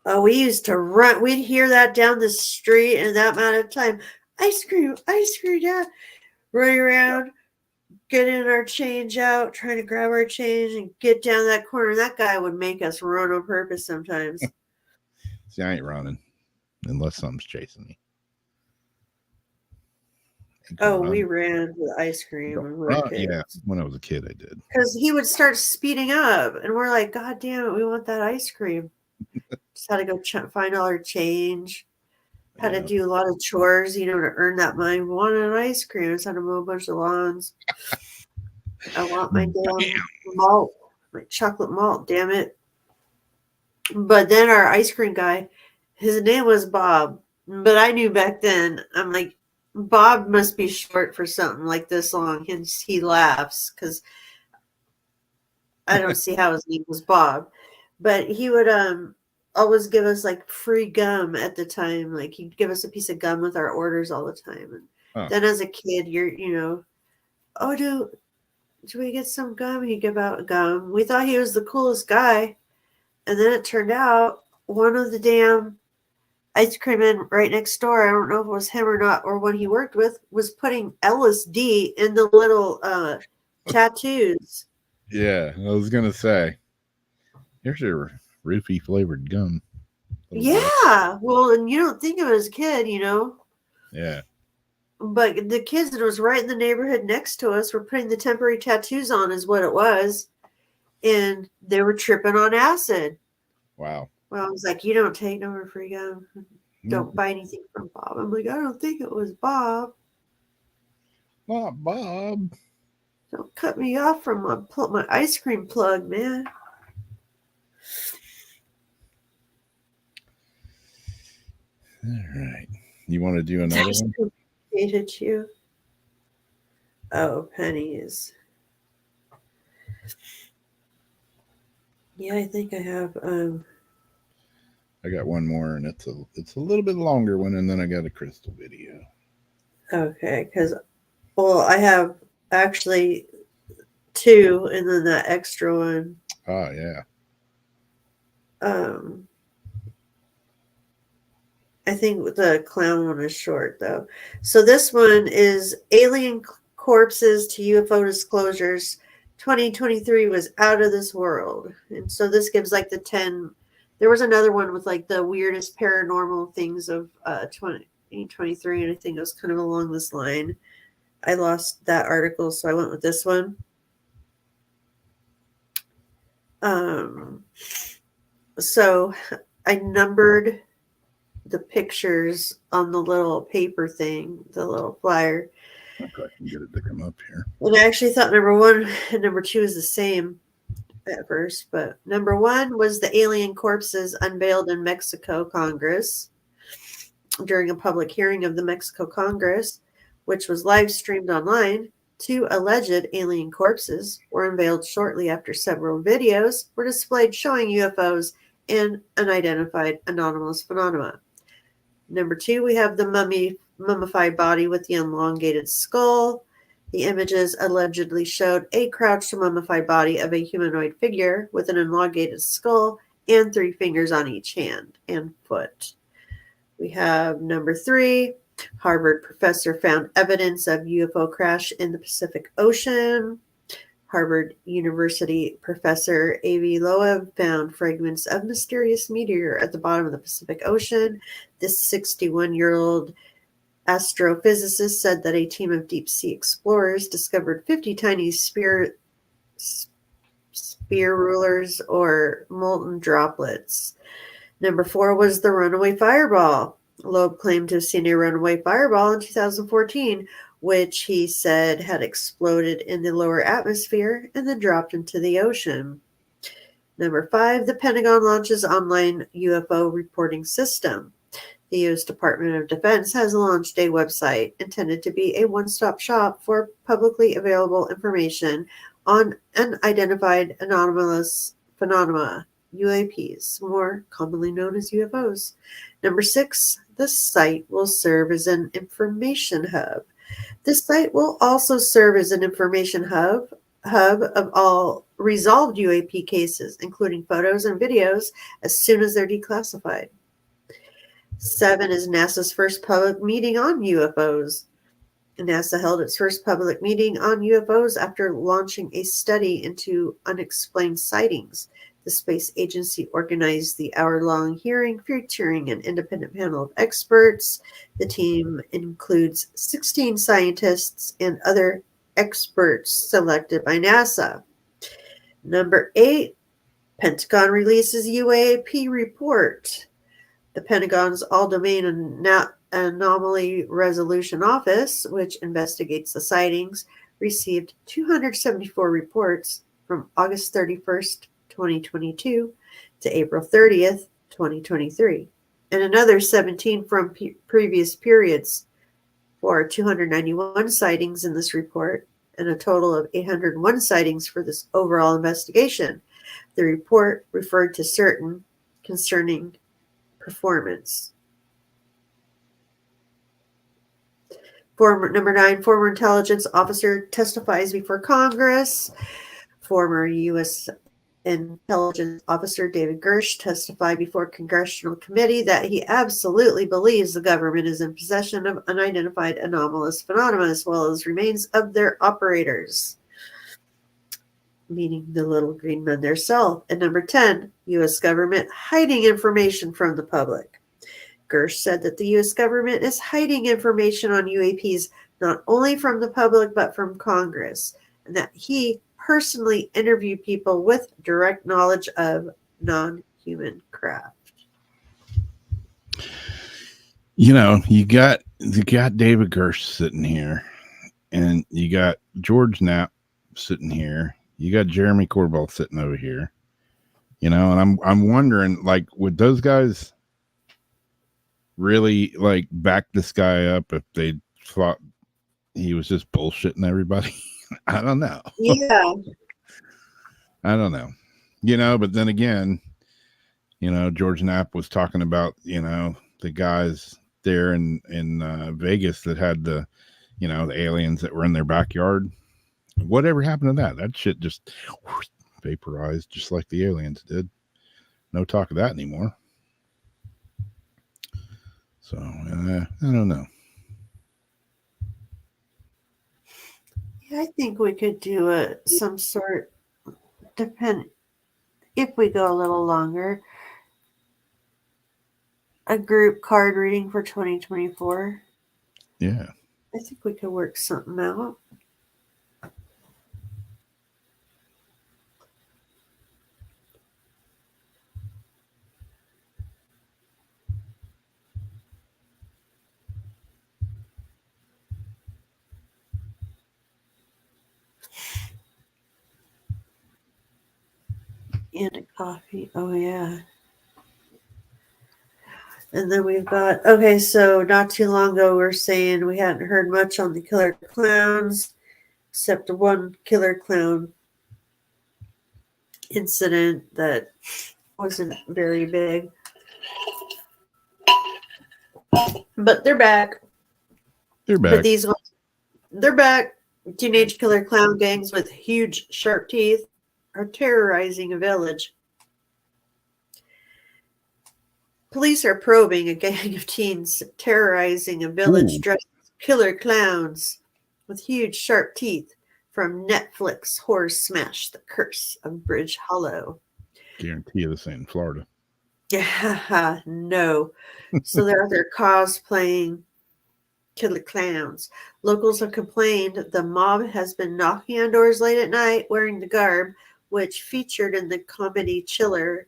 Oh, we used to run. We'd hear that down the street in that amount of time. Ice cream, yeah. Running around. getting our change out, trying to grab our change and get down that corner. That guy would make us run on purpose sometimes. See, I ain't running unless something's chasing me. Ain't gonna Oh, run. we ran to the ice cream when we were Yeah, kids. when I was a kid, I did. Because he would start speeding up, and we're like, God damn it, we want that ice cream. Just had to go find all our change. Had to Yeah. do a lot of chores, to earn that money. We wanted an ice cream. I just had to mow a bunch of lawns. I want my damn malt, my chocolate malt, damn it. But then our ice cream guy, his name was Bob. But I knew back then, I'm like, Bob must be short for something like this long. He laughs because I don't see how his name was Bob. But he would always give us like free gum at the time. Like he'd give us a piece of gum with our orders all the time. And then as a kid, oh, do we get some gum? He'd give out gum. We thought he was the coolest guy. And then it turned out one of the damn ice cream men right next door, I don't know if it was him or not, or one he worked with, was putting LSD in the little tattoos. Yeah, I was gonna say, here's your roofie flavored gum. Yeah, well, and you don't think of it as a kid, Yeah. But the kids that was right in the neighborhood next to us were putting the temporary tattoos on, is what it was, and they were tripping on acid. Wow. Well, I was like, you don't take no more free gum. Don't buy anything from Bob. I'm like, I don't think it was Bob. Not Bob. Don't cut me off from my ice cream plug, man. All right. You want to do another one? Hated you. Oh, pennies. Yeah, I think I have. I got one more, and it's a little bit longer one, and then I got a crystal video. Okay, because I have actually two, and then that extra one. Oh yeah. I think the clown one is short though. So this one is alien corpses to UFO disclosures. 2023 was out of this world, and so this gives like the 10. There was another one with like the weirdest paranormal things of 2023, and I think it was kind of along this line. I lost that article, so I went with this one. So I numbered the pictures on the little paper thing, the little flyer. Okay, I can get it to come up here. And I actually thought number one and number two is the same at first, but number one was the alien corpses unveiled in Mexico Congress during a public hearing of the Mexico Congress, which was live streamed online. Two alleged alien corpses were unveiled shortly after several videos were displayed showing UFOs and unidentified anomalous phenomena. Number two, we have the mummified body with the elongated skull. The images allegedly showed a crouched mummified body of a humanoid figure with an elongated skull and 3 fingers on each hand and foot. We have number three, Harvard professor found evidence of UFO crash in the Pacific Ocean. Harvard University professor Avi Loeb found fragments of mysterious meteor at the bottom of the Pacific Ocean. This 61-year-old astrophysicist said that a team of deep sea explorers discovered 50 tiny spear rulers or molten droplets. Number four was the runaway fireball. Loeb claimed to have seen a runaway fireball in 2014, which he said had exploded in the lower atmosphere and then dropped into the ocean. Number five, the Pentagon launches online UFO reporting system. The U.S. Department of Defense has launched a website intended to be a one-stop shop for publicly available information on unidentified anomalous phenomena, UAPs, more commonly known as UFOs. Number six, the site will serve as an information hub. This site will also serve as an information hub of all resolved UAP cases, including photos and videos, as soon as they're declassified. 7 is NASA's first public meeting on UFOs. NASA held its first public meeting on UFOs after launching a study into unexplained sightings. The space agency organized the hour-long hearing featuring an independent panel of experts. The team includes 16 scientists and other experts selected by NASA. Number 8, Pentagon releases UAP report. The Pentagon's All-Domain Anomaly Resolution Office, which investigates the sightings, received 274 reports from August 31st, 2022 to April 30th, 2023, and another 17 from previous periods, for 291 sightings in this report and a total of 801 sightings for this overall investigation. The report referred to certain concerning performance. Number 9, former intelligence officer testifies before Congress. Former U.S. intelligence officer David Gersh testified before a congressional committee that he absolutely believes the government is in possession of unidentified anomalous phenomena as well as remains of their operators, meaning the little green men themselves. And number 10, U.S. government hiding information from the public. Gersh said that the U.S. government is hiding information on UAPs not only from the public but from Congress, and that he personally interviewed people with direct knowledge of non-human craft. You know, you got David Gersh sitting here, and you got George Knapp sitting here. You got Jeremy Corbell sitting over here. You know, and I'm wondering, like, would those guys really like back this guy up if they thought he was just bullshitting everybody? I don't know. Yeah. I don't know. You know, but then again, you know, George Knapp was talking about, you know, the guys there in Vegas that had the, you know, the aliens that were in their backyard. Whatever happened to that? That shit just vaporized just like the aliens did. No talk of that anymore. So, I don't know. I think we could do some sort, if we go a little longer, a group card reading for 2024. Yeah. I think we could work something out. And a coffee. Oh, yeah. And then we've got, okay, so not too long ago, we were saying we hadn't heard much on the killer clowns, except one killer clown incident that wasn't very big. But they're back. They're back. But these ones, they're back. Teenage killer clown gangs with huge, sharp teeth are terrorizing a village. Police are probing a gang of teens terrorizing a village dressed as killer clowns with huge, sharp teeth from Netflix horror smash The Curse of Bridge Hollow. Guarantee you this ain't in Florida. Yeah, no. So they're out there cosplaying killer clowns. Locals have complained the mob has been knocking on doors late at night wearing the garb, which featured in the comedy Chiller,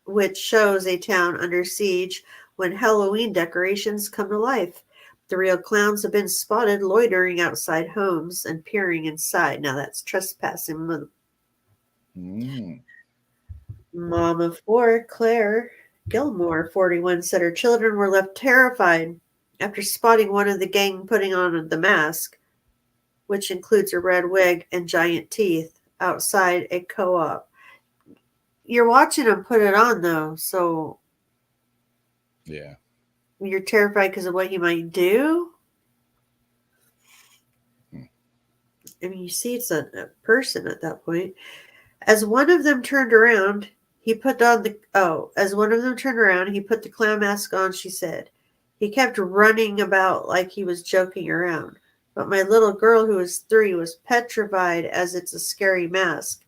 which shows a town under siege when Halloween decorations come to life. The real clowns have been spotted loitering outside homes and peering inside. Now that's trespassing. Mom of 4, Claire Gilmore, 41, said her children were left terrified after spotting one of the gang putting on the mask, which includes a red wig and giant teeth, outside a co-op. You're watching them put it on, though, so yeah, you're terrified because of what he might do. I mean, you see it's a person at that point. As one of them turned around, he put the clown mask on, she said. He kept running about like he was joking around. But my little girl, who was 3, was petrified as it's a scary mask.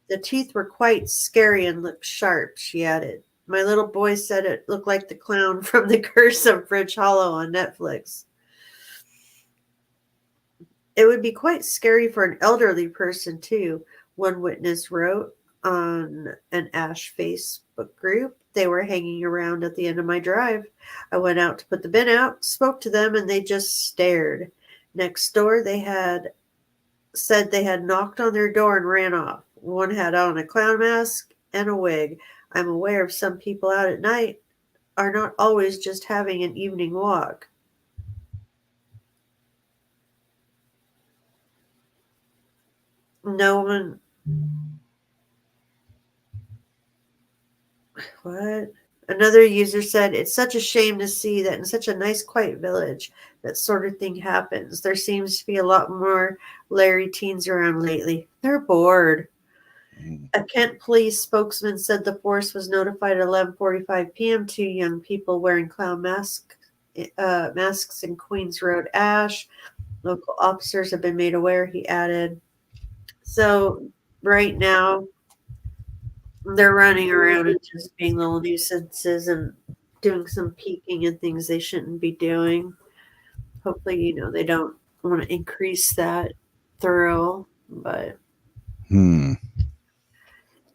The teeth were quite scary and looked sharp, she added. My little boy said it looked like the clown from The Curse of Bridge Hollow on Netflix. It would be quite scary for an elderly person, too, one witness wrote on an Ash Facebook group. They were hanging around at the end of my drive. I went out to put the bin out, spoke to them, and they just stared. Next door, they had said they had knocked on their door and ran off. One had on a clown mask and a wig. I'm aware of some people out at night are not always just having an evening walk. No one. What? Another user said, it's such a shame to see that in such a nice, quiet village, that sort of thing happens. There seems to be a lot more Larry teens around lately. They're bored. A Kent police spokesman said the force was notified at 11:45 p.m. 2 young people wearing clown masks in Queens Road, Ash. Local officers have been made aware, he added. So right now, they're running around and just being little nuisances and doing some peeking and things they shouldn't be doing. Hopefully, they don't want to increase that thrill, but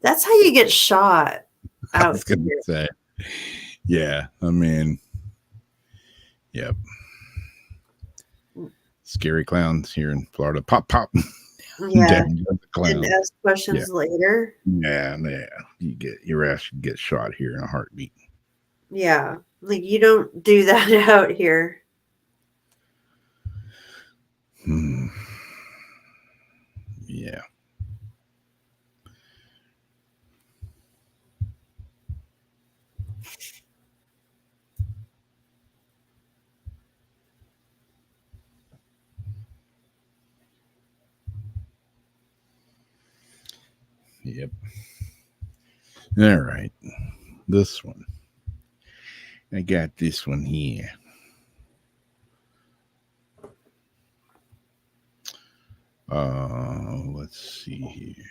that's how you get shot I out was going here. to say, yeah, I mean, yep. Scary clowns here in Florida. Pop, pop. Yeah, Down goes the clown. and ask questions later. Yeah. You get your ass get shot here in a heartbeat. Yeah, like you don't do that out here. Yeah. Yep. All right. This one. I got this one here. Let's see here.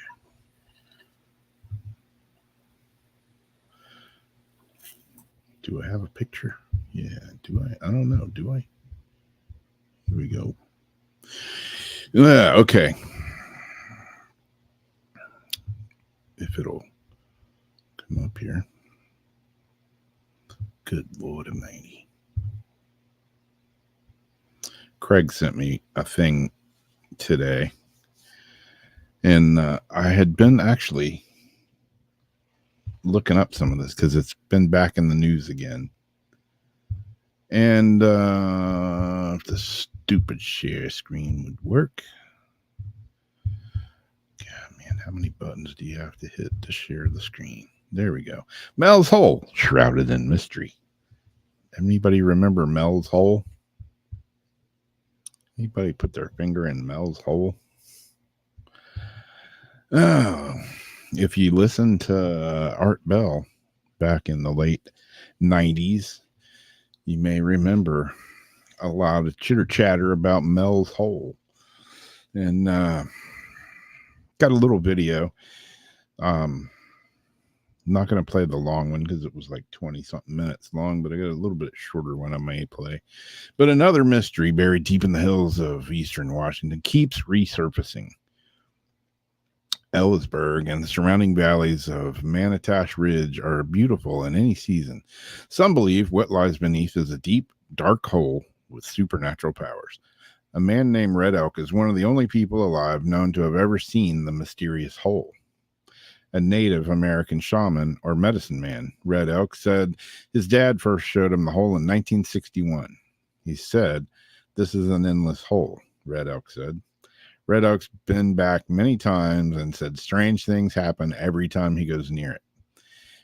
Do I have a picture? Yeah. Do I? I don't know. Do I? Here we go. Yeah. Okay. If it'll come up here. Good Lord Almighty. Craig sent me a thing today. And I had been actually looking up some of this because it's been back in the news again. And if the stupid share screen would work. God, man, how many buttons do you have to hit to share the screen? There we go. Mel's Hole, shrouded in mystery. Anybody remember Mel's Hole? Anybody put their finger in Mel's Hole? Oh, if you listen to Art Bell back in the late 90s, you may remember a lot of chitter chatter about Mel's Hole. And got a little video. Not going to play the long one because it was like 20 something minutes long, but I got a little bit shorter one I may play. But another mystery buried deep in the hills of eastern Washington keeps resurfacing. Ellisburg and the surrounding valleys of Manitash Ridge are beautiful in any season. Some believe what lies beneath is a deep, dark hole with supernatural powers. A man named Red Elk is one of the only people alive known to have ever seen the mysterious hole. A Native American shaman or medicine man, Red Elk, said his dad first showed him the hole in 1961. He said, "This is an endless hole," Red Elk said. Red Elk's been back many times and said strange things happen every time he goes near it.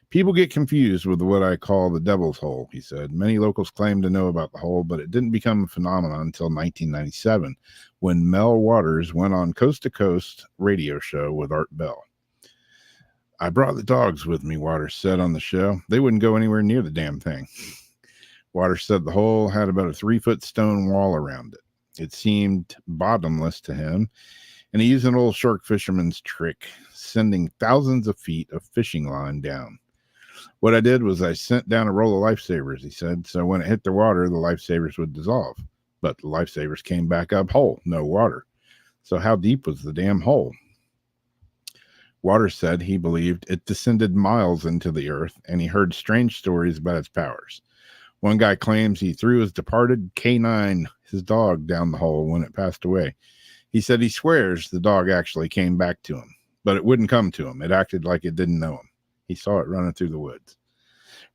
People get confused with what I call the Devil's Hole, he said. Many locals claim to know about the hole, but it didn't become a phenomenon until 1997, when Mel Waters went on Coast to Coast radio show with Art Bell. "I brought the dogs with me," Waters said on the show. "They wouldn't go anywhere near the damn thing." Waters said the hole had about a 3-foot stone wall around it. It seemed bottomless to him, and he used an old shark fisherman's trick, sending thousands of feet of fishing line down. What I did was I sent down a roll of lifesavers, he said, so when it hit the water, the lifesavers would dissolve. But the lifesavers came back up whole, no water. So how deep was the damn hole? Waters said he believed it descended miles into the earth, and he heard strange stories about its powers. One guy claims he threw his departed canine, his dog, down the hole when it passed away. He said he swears the dog actually came back to him, but it wouldn't come to him. It acted like it didn't know him. He saw it running through the woods.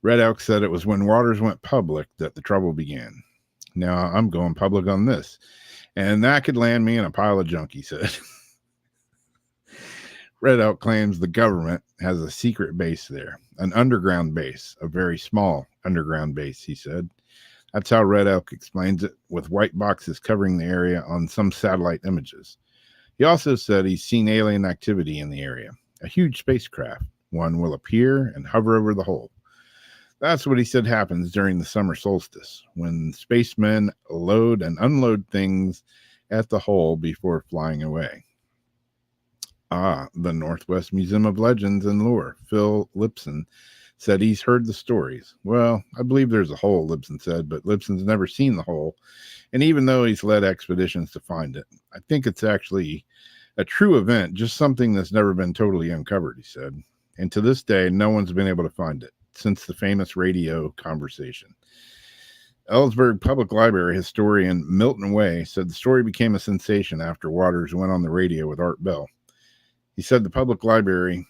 Red Elk said it was when Waters went public that the trouble began. Now I'm going public on this, and that could land me in a pile of junk, he said. Red Elk claims the government has a secret base there, an underground base, a very small underground base, he said. That's how Red Elk explains it, with white boxes covering the area on some satellite images. He also said he's seen alien activity in the area. A huge spacecraft. One will appear and hover over the hole. That's what he said happens during the summer solstice, when spacemen load and unload things at the hole before flying away. The Northwest Museum of Legends and Lore, Phil Lipson, said he's heard the stories. Well, I believe there's a hole, Lipson said, but Lipson's never seen the hole. And even though he's led expeditions to find it, I think it's actually a true event, just something that's never been totally uncovered, he said. And to this day, no one's been able to find it since the famous radio conversation. Ellsberg Public Library historian Milton Way said the story became a sensation after Waters went on the radio with Art Bell. He said the public library,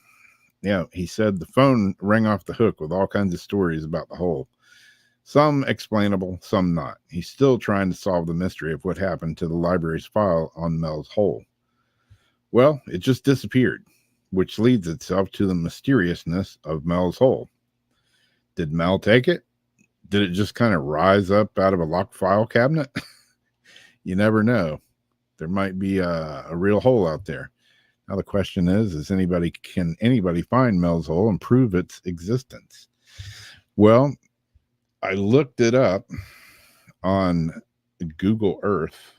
he said the phone rang off the hook with all kinds of stories about the hole. Some explainable, some not. He's still trying to solve the mystery of what happened to the library's file on Mel's hole. Well, it just disappeared, which leads itself to the mysteriousness of Mel's hole. Did Mel take it? Did it just kind of rise up out of a locked file cabinet? You never know. There might be a real hole out there. Now the question is can anybody find Mel's hole and prove its existence? Well, I looked it up on Google Earth,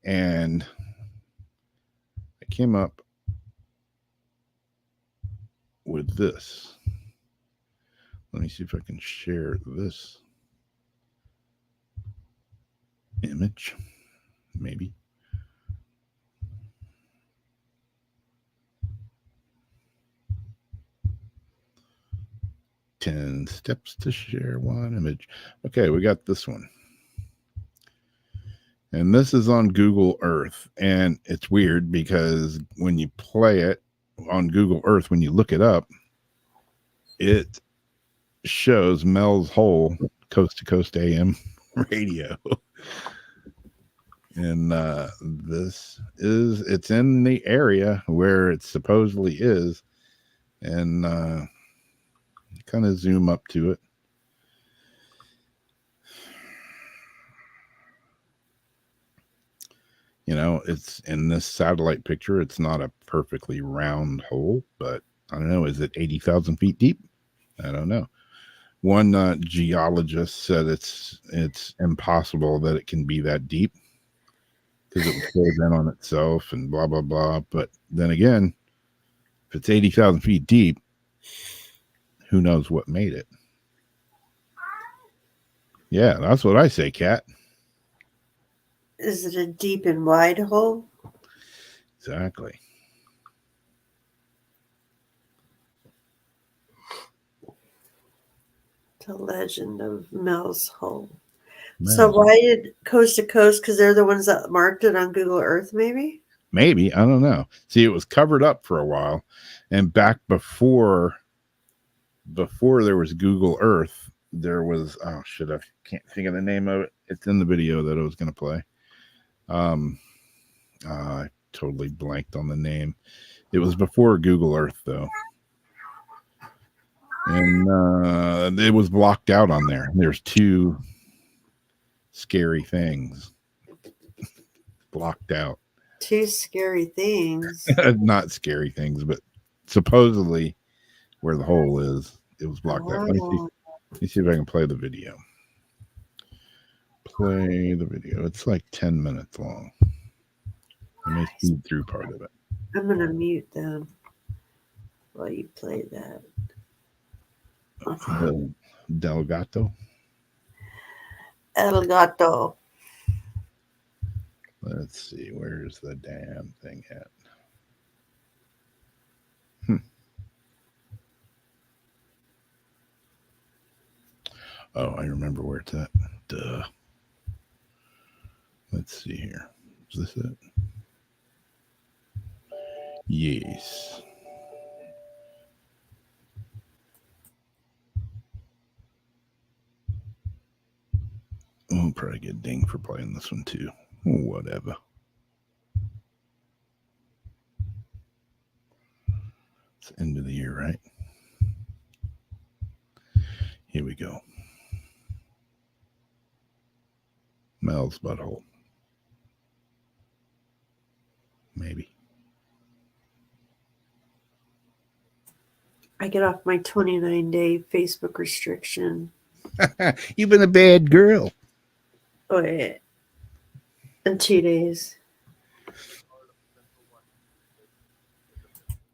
and I came up with this. Let me see if I can share this image. Maybe. Ten steps to share one image. Okay, we got this one. And this is on Google Earth. And it's weird because when you play it on Google Earth, when you look it up, it shows Mel's hole, Coast to Coast AM radio. And it's in the area where it supposedly is. And kind of zoom up to it. It's in this satellite picture. It's not a perfectly round hole, but I don't know. Is it 80,000 feet deep? I don't know. One geologist said it's impossible that it can be that deep because it would close in on itself and blah, blah, blah. But then again, if it's 80,000 feet deep, who knows what made it? Yeah, that's what I say, Kat. Is it a deep and wide hole? Exactly. The legend of Mel's hole. Man. So why did Coast to Coast? Because they're the ones that marked it on Google Earth, maybe? Maybe. I don't know. See, it was covered up for a while. And back before there was Google Earth, there was, I can't think of the name of it. It's in the video that I was going to play. I totally blanked on the name. It was before Google Earth, though. And it was blocked out on there. There's two scary things blocked out. Two scary things. Not scary things, but supposedly where the hole is, it was blocked out. Let me see if I can play the video. Play the video. It's like 10 minutes long. I may speed through part of it. I'm gonna mute them while you play that. Del Gato. El Gato. Let's see. Where's the damn thing at? Oh, I remember where it's at. Duh. Let's see here. Is this it? Yes. I'll probably get dinged for playing this one too. Whatever. It's the end of the year, right? Here we go. Mel's butthole. Maybe. I get off my 29-day Facebook restriction. You've been a bad girl. Oh, yeah. In 2 days.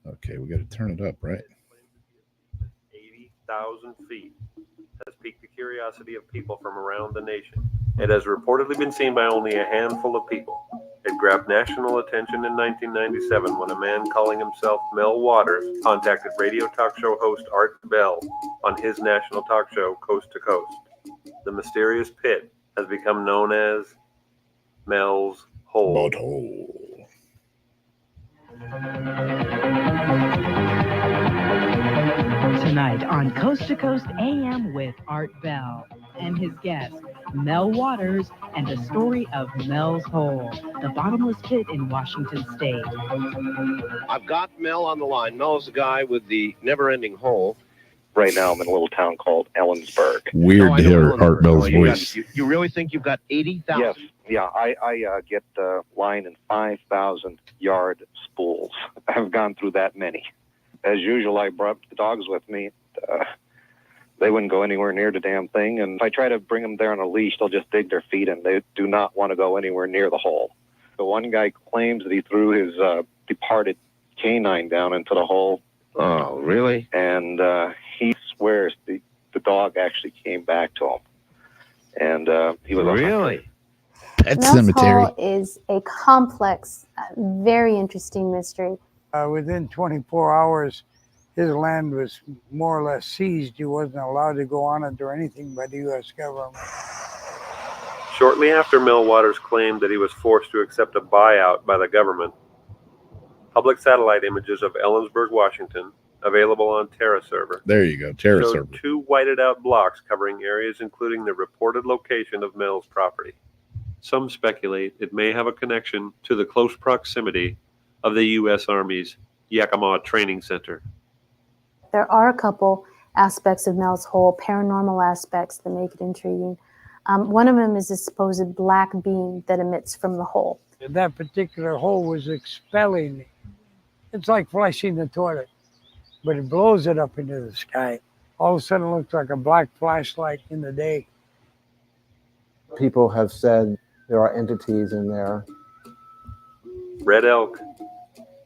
Okay, we got to turn it up, right? 80,000 feet has piqued the curiosity of people from around the nation. It has reportedly been seen by only a handful of people. It grabbed national attention in 1997 when a man calling himself Mel Waters contacted radio talk show host Art Bell on his national talk show Coast to Coast. The mysterious pit has become known as Mel's Hole. Butthole. Tonight on Coast to Coast AM with Art Bell and his guest, Mel Waters, and the story of Mel's Hole, the bottomless pit in Washington State. I've got Mel on the line. Mel's the guy with the never-ending hole. Right now, I'm in a little town called Ellensburg. Weird to hear Art Bell's voice. You really think you've got 80,000? Yes. Yeah, I get line in 5,000-yard spools. I've gone through that many. As usual, I brought the dogs with me. They wouldn't go anywhere near the damn thing. And if I try to bring them there on a leash, they'll just dig their feet in. They do not want to go anywhere near the hole. The one guy claims that he threw his departed canine down into the hole. Oh, really? And he swears the dog actually came back to him. And he was really? Pet Mel's Cemetery. Hole is a complex, very interesting mystery. Within 24 hours, his land was more or less seized. He wasn't allowed to go on it or anything by the U.S. government. Shortly after Mel Waters claimed that he was forced to accept a buyout by the government, public satellite images of Ellensburg, Washington, available on TerraServer, There you go. Terra showed server. 2 whited out blocks covering areas including the reported location of Mel's property. Some speculate it may have a connection to the close proximity of the U.S. Army's Yakima Training Center. There are a couple aspects of Mel's Hole, paranormal aspects that make it intriguing. One of them is a supposed black beam that emits from the hole. That particular hole was expelling. It's like flushing the toilet, but it blows it up into the sky. All of a sudden, it looks like a black flashlight in the day. People have said there are entities in there. Red Elk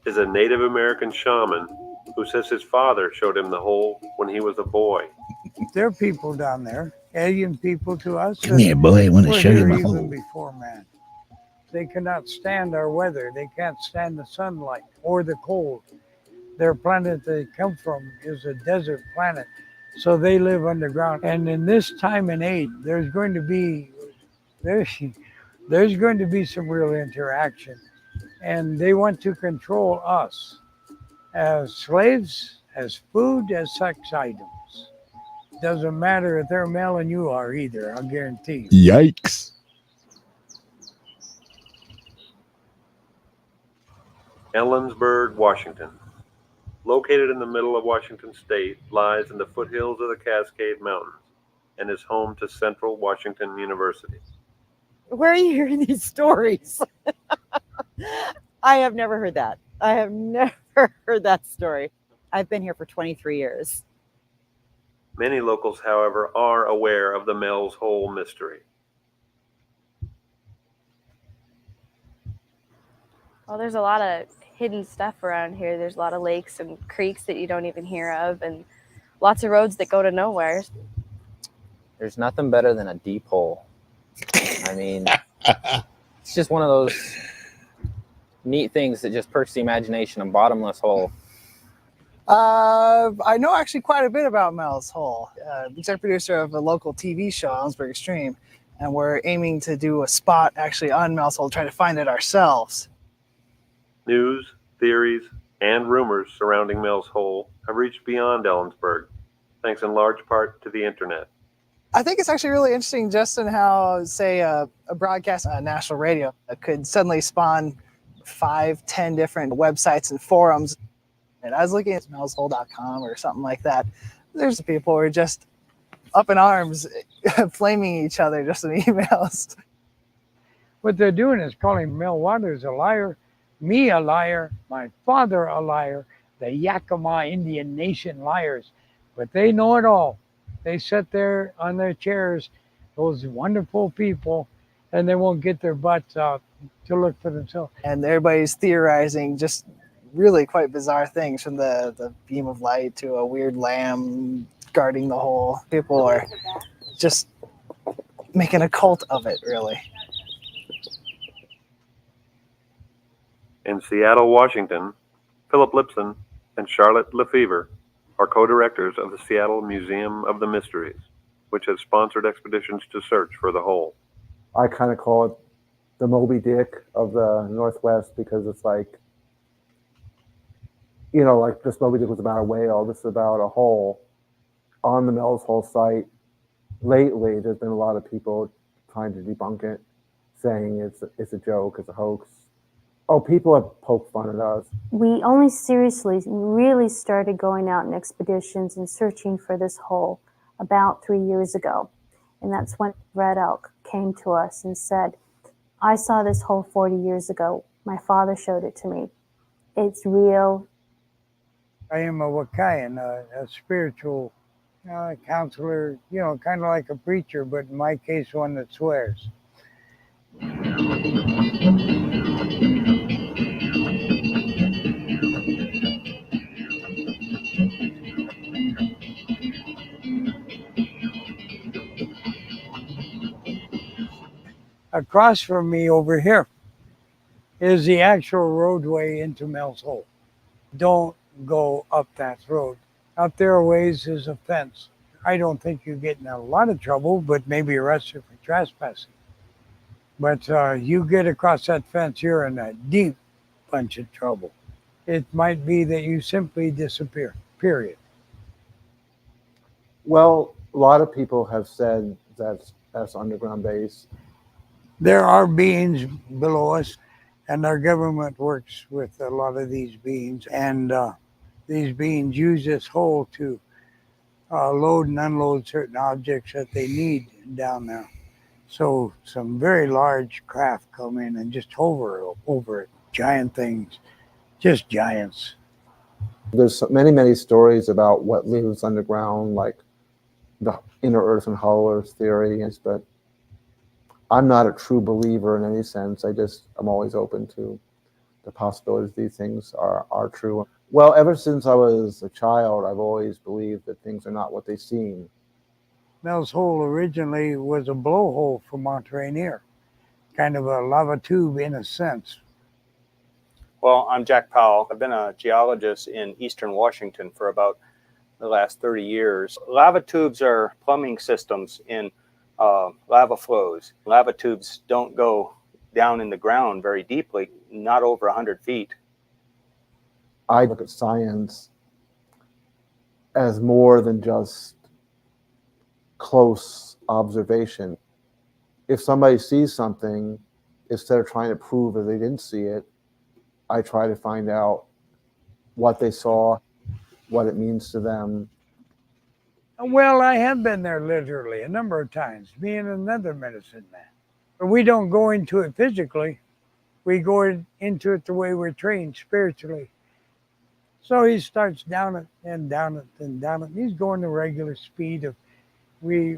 is a Native American shaman who says his father showed him the hole when he was a boy. There are people down there, alien people to us. Come here, boy. I want to were show you here my even hole. before man. They cannot stand our weather. They can't stand the sunlight or the cold. Their planet they come from is a desert planet, so they live underground. And in this time and age, there's going to be some real interaction, and they want to control us as slaves, as food, as sex items. Doesn't matter if they're male and you are either, I'll guarantee you. Yikes. Ellensburg, Washington. Located in the middle of Washington State, lies in the foothills of the Cascade Mountains and is home to Central Washington University. Where are you hearing these stories? I have never heard that. I have never heard that story. I've been here for 23 years. Many locals, however, are aware of the Mel's Hole mystery. Well, there's a lot of hidden stuff around here. There's a lot of lakes and creeks that you don't even hear of, and lots of roads that go to nowhere. There's nothing better than a deep hole. I mean, it's just one of those neat things that just perks the imagination. A bottomless hole. I know actually quite a bit about Mel's Hole. Executive producer of a local TV show, Ellensburg Extreme, and we're aiming to do a spot actually on Mel's Hole, trying to find it ourselves. News, theories, and rumors surrounding Mel's Hole have reached beyond Ellensburg, thanks in large part to the internet. I think it's actually really interesting just in how, say, a broadcast on national radio could suddenly spawn 5-10 different websites and forums. And I was looking at melshole.com or something like that. There's people who are just up in arms, flaming each other just in emails. What they're doing is calling Mel Waters a liar, me a liar, my father a liar, the Yakima Indian Nation liars. But they know it all. They sit there on their chairs, those wonderful people, and they won't get their butts out to look for themselves. And everybody's theorizing just really quite bizarre things, from the beam of light to a weird lamb guarding the hole. People are just making a cult of it, really. In Seattle, Washington, Philip Lipson and Charlotte Lefevre are co-directors of the Seattle Museum of the Mysteries, which has sponsored expeditions to search for the hole. I kind of call it the Moby Dick of the Northwest, because it's like, you know, like this Moby Dick was about a whale. This is about a hole on the Mel's Hole site. Lately, there's been a lot of people trying to debunk it, saying it's a joke, it's a hoax. Oh, people have poked fun at us. We only seriously really started going out in expeditions and searching for this hole about 3 years ago. And that's when Red Elk came to us and said, I saw this hole 40 years ago. My father showed it to me. It's real. I am a Wakayan, a spiritual counselor, you know, kind of like a preacher, but in my case, one that swears. Across from me over here is the actual roadway into Mel's Hole. Don't go up that road. Out there a ways is a fence. I don't think you get in a lot of trouble, but maybe arrested for trespassing. But you get across that fence, you're in a deep bunch of trouble. It might be that you simply disappear, period. Well, a lot of people have said that's underground base. There are beings below us, and our government works with a lot of these beings, and these beings use this hole to load and unload certain objects that they need down there. So some very large craft come in and just hover over it. Giant things, just giants. There's many stories about what lives underground, like the inner earth and hollow earth theories, but I'm not a true believer in any sense. I'm always open to the possibilities these things are true. Well, ever since I was a child, I've always believed that things are not what they seem. Mel's Hole originally was a blowhole for Mount Rainier, kind of a lava tube in a sense. Well, I'm Jack Powell. I've been a geologist in Eastern Washington for about the last 30 years. Lava tubes are plumbing systems in lava flows. Lava tubes don't go down in the ground very deeply, not over 100 feet. I look at science as more than just close observation. If somebody sees something, instead of trying to prove that they didn't see it, I try to find out what they saw, what it means to them. Well, I have been there literally a number of times, being another medicine man. But we don't go into it physically. We go into it the way we're trained spiritually. So he starts down it and down it and down it. He's going the regular speed of we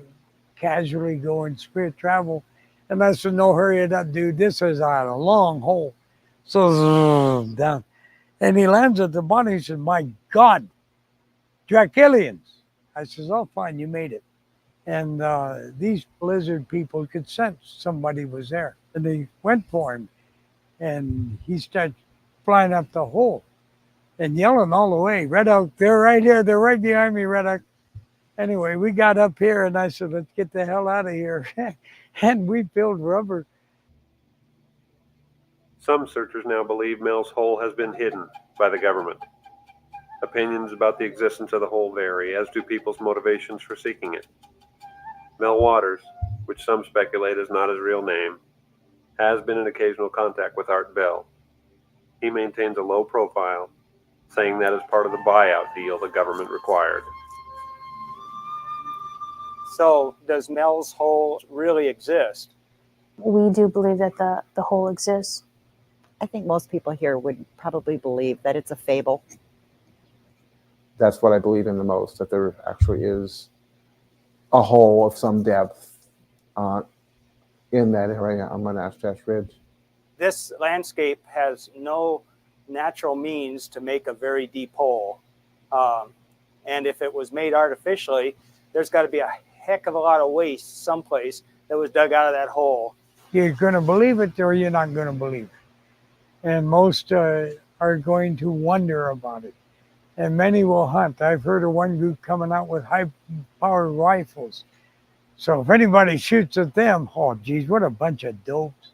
casually go in spirit travel. And that's no hurry it up, dude. This is a long hole. So down. And he lands at the bottom. He said, my God, Dracolians. I says, oh, fine, you made it. And these blizzard people could sense somebody was there. And they went for him. And he started flying up the hole and yelling all the way, Red Elk, they're right here. They're right behind me, Red Elk. Anyway, we got up here and I said, let's get the hell out of here. And we filled rubber. Some searchers now believe Mel's hole has been hidden by the government. Opinions about the existence of the hole vary, as do people's motivations for seeking it. Mel Waters, which some speculate is not his real name, has been in occasional contact with Art Bell. He maintains a low profile, saying that is part of the buyout deal the government required. So does Mel's hole really exist? We do believe that the hole exists. I think most people here would probably believe that it's a fable. That's what I believe in the most, that there actually is a hole of some depth in that area on Monash Ridge. This landscape has no natural means to make a very deep hole. And if it was made artificially, there's got to be a heck of a lot of waste someplace that was dug out of that hole. You're going to believe it or you're not going to believe it. And most are going to wonder about it. And many will hunt. I've heard of one group coming out with high-powered rifles. So if anybody shoots at them, oh, geez, what a bunch of dopes.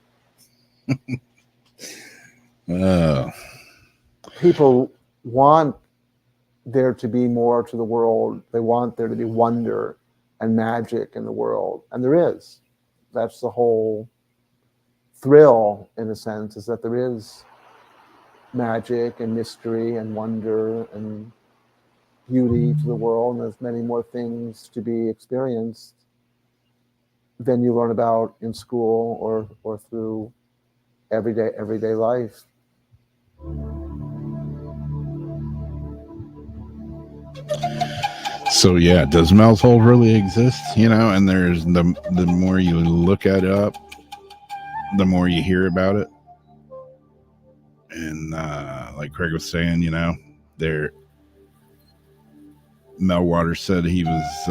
People want there to be more to the world. They want there to be wonder and magic in the world. And there is. That's the whole thrill, in a sense, is that there is magic and mystery and wonder and beauty to the world. And there's many more things to be experienced than you learn about in school or through everyday life. So yeah, does Mel's hole really exist? You know, and there's the more you look it up, the more you hear about it. And like Craig was saying, you know, Mel Waters said he was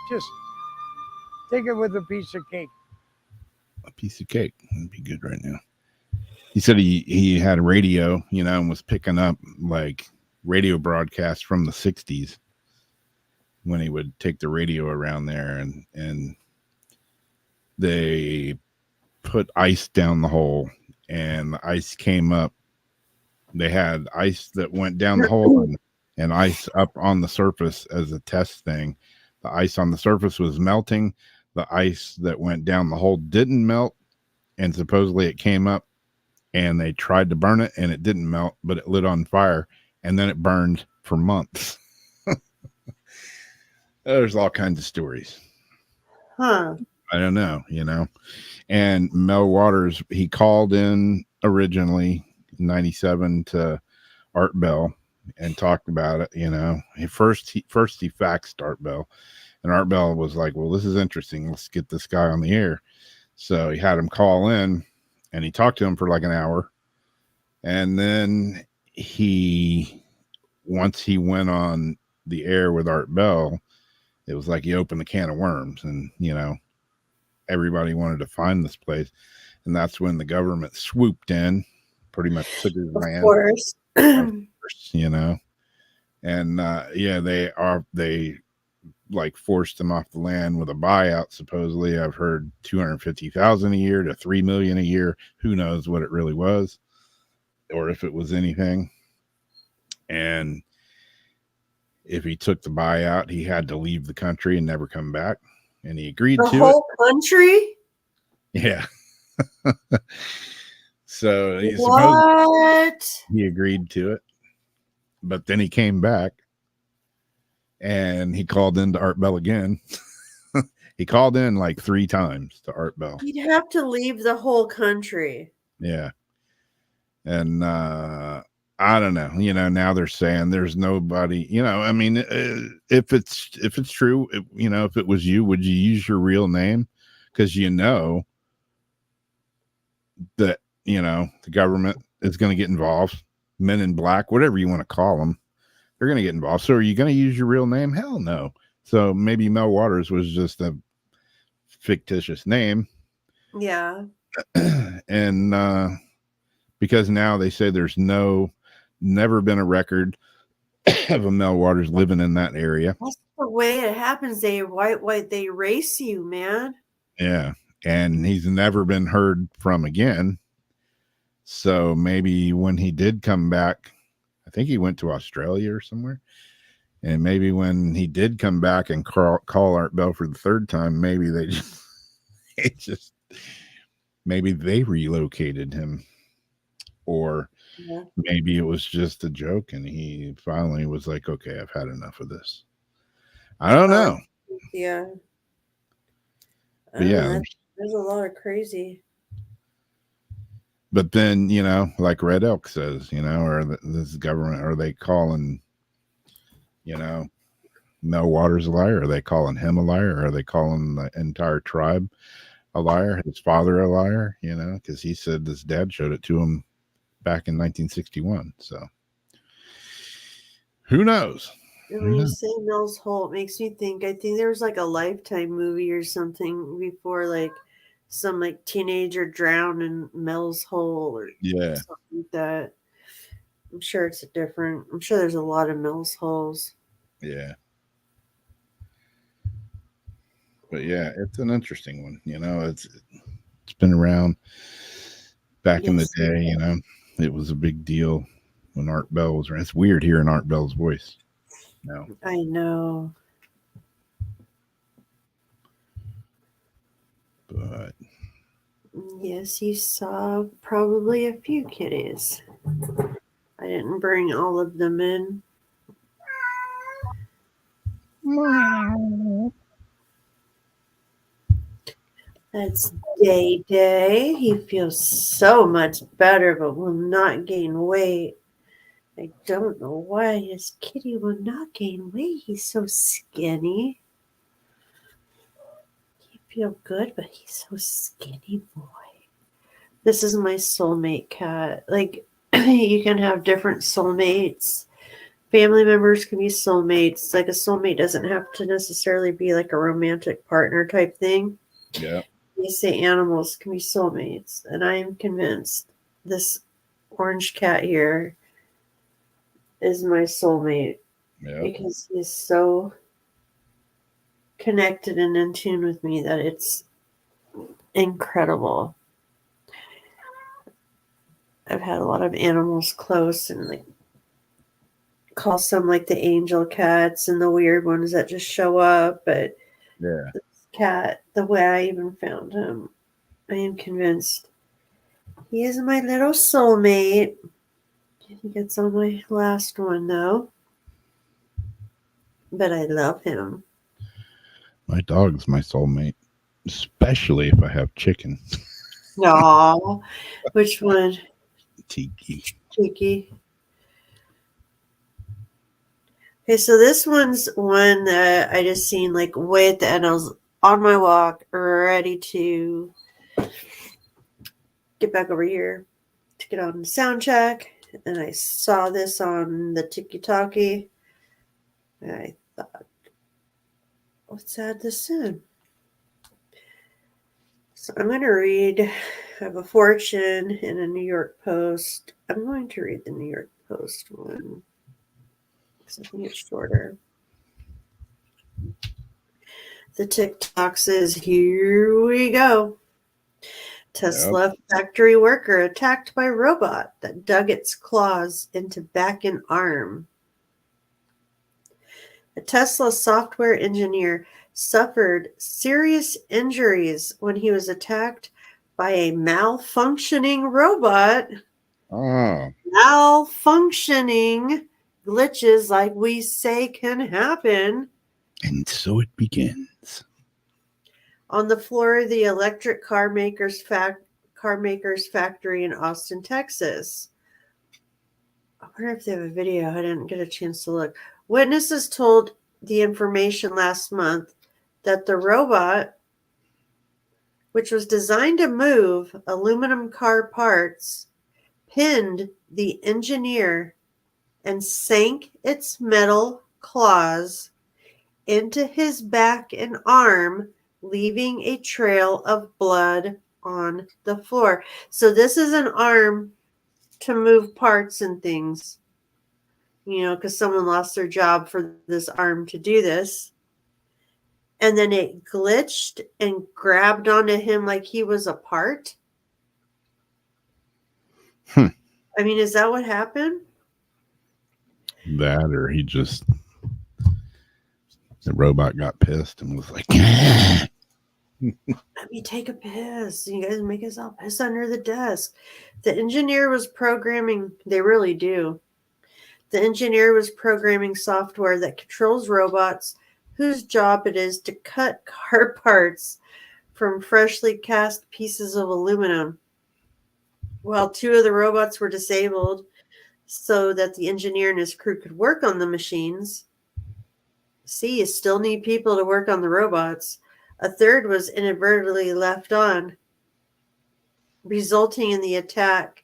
Just take it with a piece of cake. a piece of cake. That'd be good right now. He said he had a radio, you know, and was picking up like radio broadcasts from the 60s when he would take the radio around there, and they put ice down the hole and the ice came up. They had ice that went down the hole and ice up on the surface as a test thing. The ice on the surface was melting. The ice that went down the hole didn't melt, and supposedly it came up and they tried to burn it and it didn't melt, but it lit on fire and then it burned for months. There's all kinds of stories. Huh. I don't know, you know. And Mel Waters, he called in originally in 97 to Art Bell and talked about it, you know. First he faxed Art Bell, and Art Bell was like, well, this is interesting. Let's get this guy on the air. So he had him call in and he talked to him for like an hour. And then once he went on the air with Art Bell, it was like he opened a can of worms, and, you know, everybody wanted to find this place. And that's when the government swooped in, pretty much took his land. Of course. You know, and yeah, they like forced him off the land with a buyout. Supposedly, I've heard $250,000 a year to $3 million a year. Who knows what it really was, or if it was anything. And if he took the buyout, he had to leave the country and never come back. And he agreed The to whole country? Yeah. So he agreed to it, but then he came back and he called in to Art Bell again. He called in like 3 times to Art Bell. You'd have to leave the whole country. Yeah. And I don't know, you know, now they're saying there's nobody, you know, I mean, if it's true, you know, if it was you, would you use your real name? Because, you know, that, the government is going to get involved. Men in Black, whatever you want to call them, they're going to get involved. So are you going to use your real name? Hell no. So maybe Mel Waters was just a fictitious name. Yeah. And because now they say there's never been a record of a Mel Waters living in that area. That's the way it happens. They they erase you, man. Yeah. And he's never been heard from again. So maybe when he did come back, I think he went to Australia or somewhere. And maybe when he did come back and call Art Bell for the third time, maybe maybe they relocated him, or maybe it was just a joke and he finally was like, okay, I've had enough of this. I don't know. Yeah. But yeah. There's a lot of crazy. But then, like Red Elk says, or this government, are they calling, Mel Waters a liar? Are they calling him a liar? Or are they calling the entire tribe a liar? His father a liar? Because he said his dad showed it to him back in 1961. So who knows? And when you say Mel's Hole, it makes me think, I think there was like a Lifetime movie or something before, like some like teenager drowned in Mel's Hole or something like that. I'm sure I'm sure there's a lot of Mel's Holes. Yeah. But yeah, it's an interesting one. It's been around back in the day. It was a big deal when Art Bell was around. It's weird hearing Art Bell's voice now. I know. But yes, you saw probably a few kitties. I didn't bring all of them in. That's Day Day. He feels so much better, but will not gain weight. I don't know why his kitty will not gain weight. He's so skinny. He feels good, but he's so skinny, boy. This is my soulmate cat. Like, you can have different soulmates. Family members can be soulmates. Like, a soulmate doesn't have to necessarily be like a romantic partner type thing. Yeah. They say animals can be soulmates. And I am convinced this orange cat here is my soulmate. Yeah. Because he's so connected and in tune with me that it's incredible. I've had a lot of animals close and like call some like the angel cats and the weird ones that just show up, but yeah, this cat, the way I even found him, I am convinced he is my little soulmate. He gets on my last one though, but I love him. My dog's my soulmate, especially if I have chicken. Aw, which one? Tiki. Tiki. Okay, so this one's one that I just seen like way at the end. I was on my walk, ready to get back over here to get on the sound check, and I saw this on the Tiki-Taki. And I thought, let's add this in. So I'm going to read, I have a Fortune and a New York Post. I'm going to read the New York Post one because I think it's shorter. The TikTok says, here we go. Tesla factory worker attacked by robot that dug its claws into back and arm. A Tesla software engineer suffered serious injuries when he was attacked by a malfunctioning robot. Oh. Malfunctioning glitches, like we say, can happen. And so it begins. On the floor of the electric car maker's factory in Austin, Texas. I wonder if they have a video. I didn't get a chance to look. Witnesses told the information last month that the robot, which was designed to move aluminum car parts, pinned the engineer and sank its metal claws into his back and arm, leaving a trail of blood on the floor. So this is an arm to move parts and things, because someone lost their job for this arm to do this. And then it glitched and grabbed onto him like he was a part. I mean, is that what happened? That, or the robot got pissed and was like, let me take a piss. You guys make us all piss under the desk. The engineer was programming, they really do. The engineer was programming software that controls robots whose job it is to cut car parts from freshly cast pieces of aluminum. While 2 of the robots were disabled so that the engineer and his crew could work on the machines. See, you still need people to work on the robots. A third was inadvertently left on, resulting in the attack.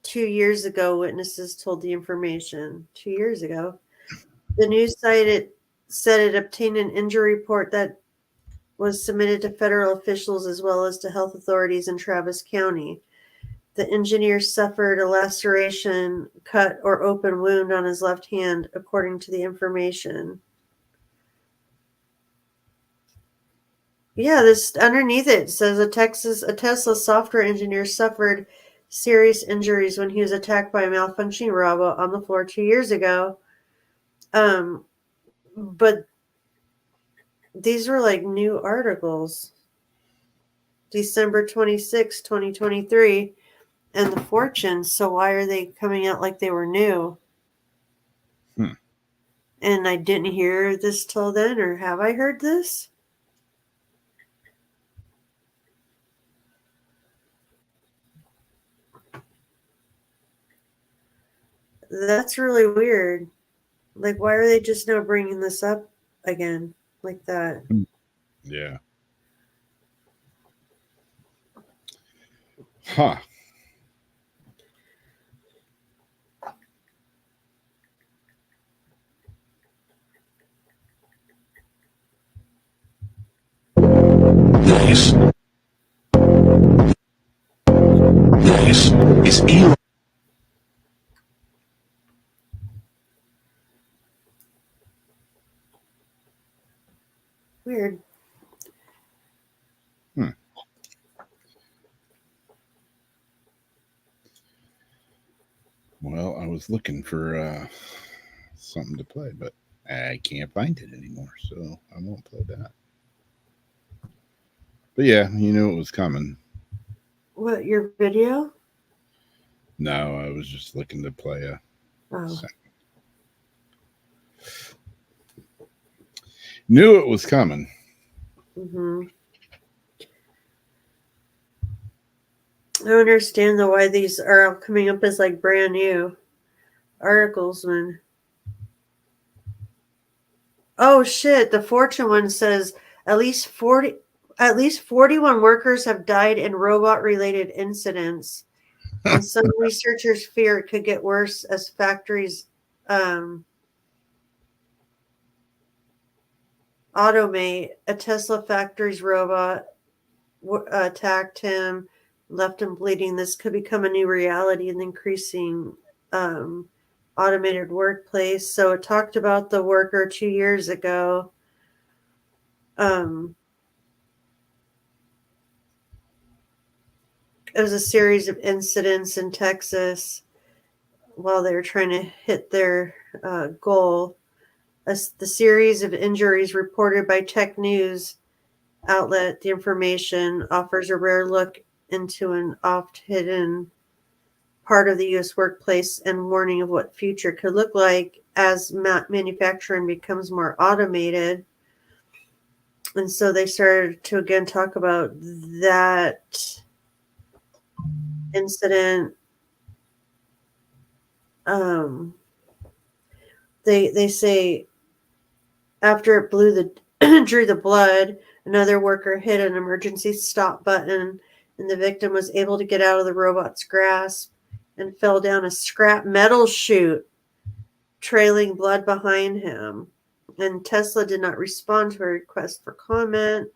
2 years ago, witnesses told the information. 2 years ago. The news site said it obtained an injury report that was submitted to federal officials as well as to health authorities in Travis County. The engineer suffered a laceration, cut, or open wound on his left hand, according to the information. Yeah, this underneath it says a Tesla software engineer suffered serious injuries when he was attacked by a malfunctioning robot on the floor 2 years ago. But these were like new articles. December 26, 2023, and the Fortune. So why are they coming out like they were new? And I didn't hear this till then, or have I heard this? That's really weird. Like, why are they just now bringing this up again like that? Yeah. Huh. This is Elon. Weird. Well, I was looking for something to play, but I can't find it anymore, so I won't play that. But yeah, you knew it was coming. What, your video? No, I was just looking to play a second. Knew it was coming. I don't understand though why these are all coming up as like brand new articles when. Oh shit! The Fortune one says at least 41 workers have died in robot-related incidents, and some researchers fear it could get worse as factories automate. A Tesla factory's robot attacked him, left him bleeding. This could become a new reality in the increasing automated workplace. So it talked about the worker 2 years ago. It was a series of incidents in Texas while they were trying to hit their goal. The series of injuries reported by Tech News outlet, the information offers a rare look into an oft-hidden part of the U.S. workplace and warning of what future could look like as manufacturing becomes more automated. And so they started to again talk about that incident. They say after it drew the blood, Another worker hit an emergency stop button, and the victim was able to get out of the robot's grasp and fell down a scrap metal chute, trailing blood behind him. And Tesla did not respond to a request for comment.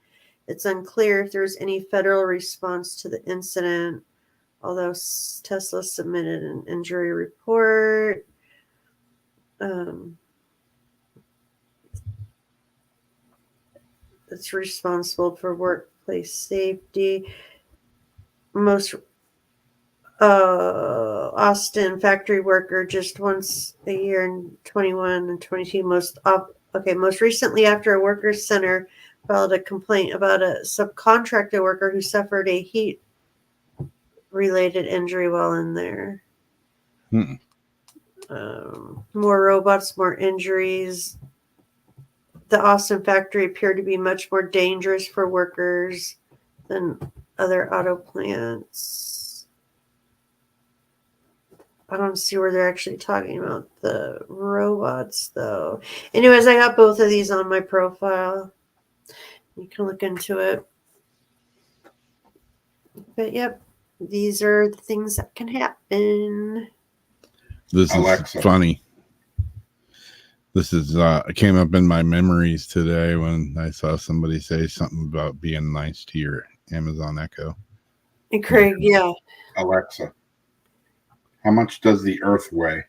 It's unclear if there was any federal response to the incident, although Tesla submitted an injury report. It's responsible for workplace safety. Most Austin factory worker just once a year in 21 and 22. Most recently, after a workers' center filed a complaint about a subcontractor worker who suffered a heat-related injury while in there. More robots, more injuries. The Austin factory appeared to be much more dangerous for workers than other auto plants. I don't see where they're actually talking about the robots, though. Anyways, I got both of these on my profile. You can look into it. But, yep, these are the things that can happen. This Alexa. is funny. This is it came up in my memories today when I saw somebody say something about being nice to your Amazon Echo. And Craig, yeah. Alexa, how much does the Earth weigh?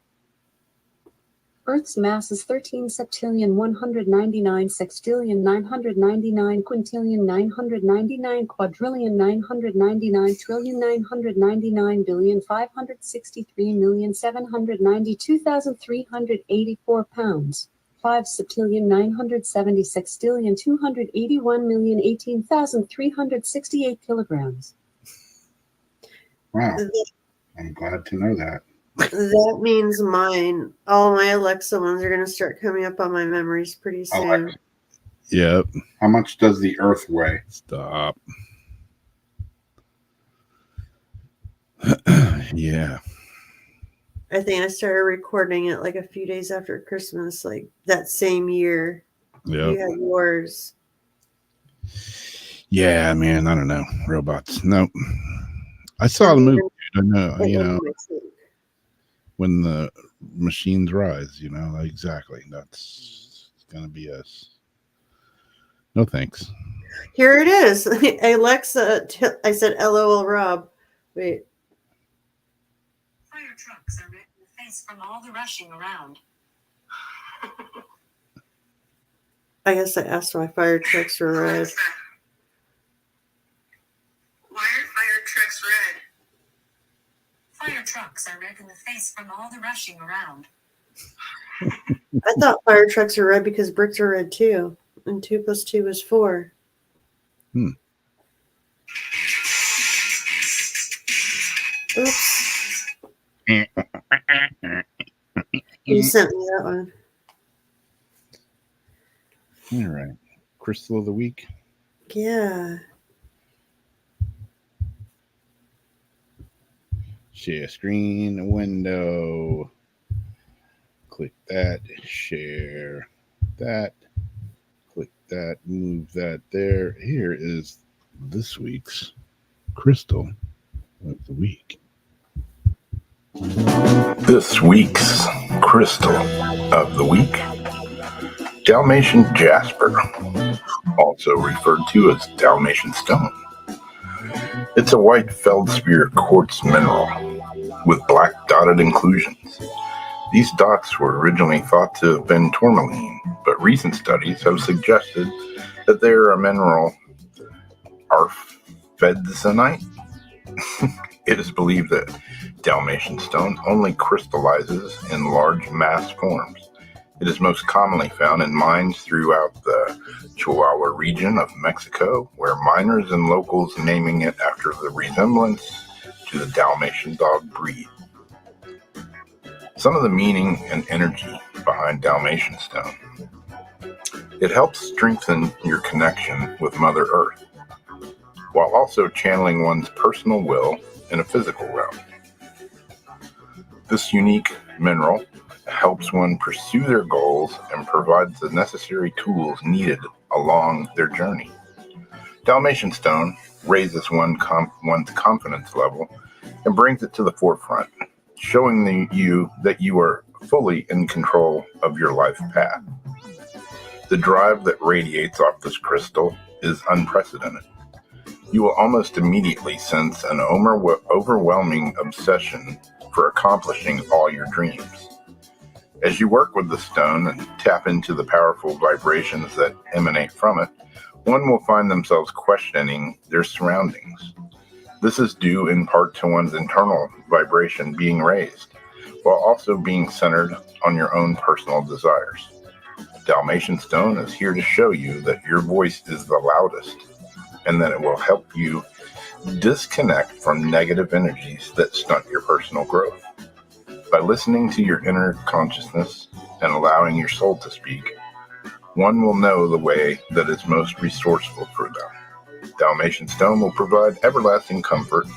Earth's mass is 13 septillion 199 sextillion 999 quintillion 999 quadrillion 999 trillion 999 billion 563,792,384 pounds. 5 septillion 970 sextillion 281,018,368 kilograms. Wow, I'm glad to know that. That means all my Alexa ones are going to start coming up on my memories pretty soon. Alexa. Yep. How much does the Earth weigh? Stop. Yeah. I think I started recording it like a few days after Christmas, like that same year. Yep. You had yours. Yeah, man. I don't know. Robots. Nope. I saw the movie. I know. When the machines rise, exactly. That's going to be us. No thanks. Here it is. Alexa, I said, LOL, Rob. Wait. Fire trucks are red in the face from all the rushing around. I guess I asked why fire trucks were red. Why are fire trucks red? Fire trucks are red in the face from all the rushing around. I thought fire trucks are red because bricks are red too. And 2 + 2 is 4. Oops. You sent me that one. All right. Crystal of the week. Yeah. Share screen window. Click that. Share that. Click that. Move that there. Here is this week's crystal of the week. This week's crystal of the week, Dalmatian jasper, also referred to as Dalmatian stone. It's a white feldspar quartz mineral with black dotted inclusions. These dots were originally thought to have been tourmaline, but recent studies have suggested that they are a mineral arfvedsonite. It is believed that Dalmatian stone only crystallizes in large mass forms. It is most commonly found in mines throughout the Chihuahua region of Mexico, where miners and locals naming it after the resemblance to the Dalmatian dog breed. Some of the meaning and energy behind Dalmatian stone. It helps strengthen your connection with Mother Earth, while also channeling one's personal will in a physical realm. This unique mineral helps one pursue their goals and provides the necessary tools needed along their journey. Dalmatian stone raises one's confidence level and brings it to the forefront, showing you that you are fully in control of your life path. The drive that radiates off this crystal is unprecedented. You will almost immediately sense an overwhelming obsession for accomplishing all your dreams. As you work with the stone and tap into the powerful vibrations that emanate from it, one will find themselves questioning their surroundings. This is due in part to one's internal vibration being raised, while also being centered on your own personal desires. Dalmatian stone is here to show you that your voice is the loudest, and that it will help you disconnect from negative energies that stunt your personal growth. By listening to your inner consciousness and allowing your soul to speak, one will know the way that is most resourceful for them. Dalmatian stone will provide everlasting comfort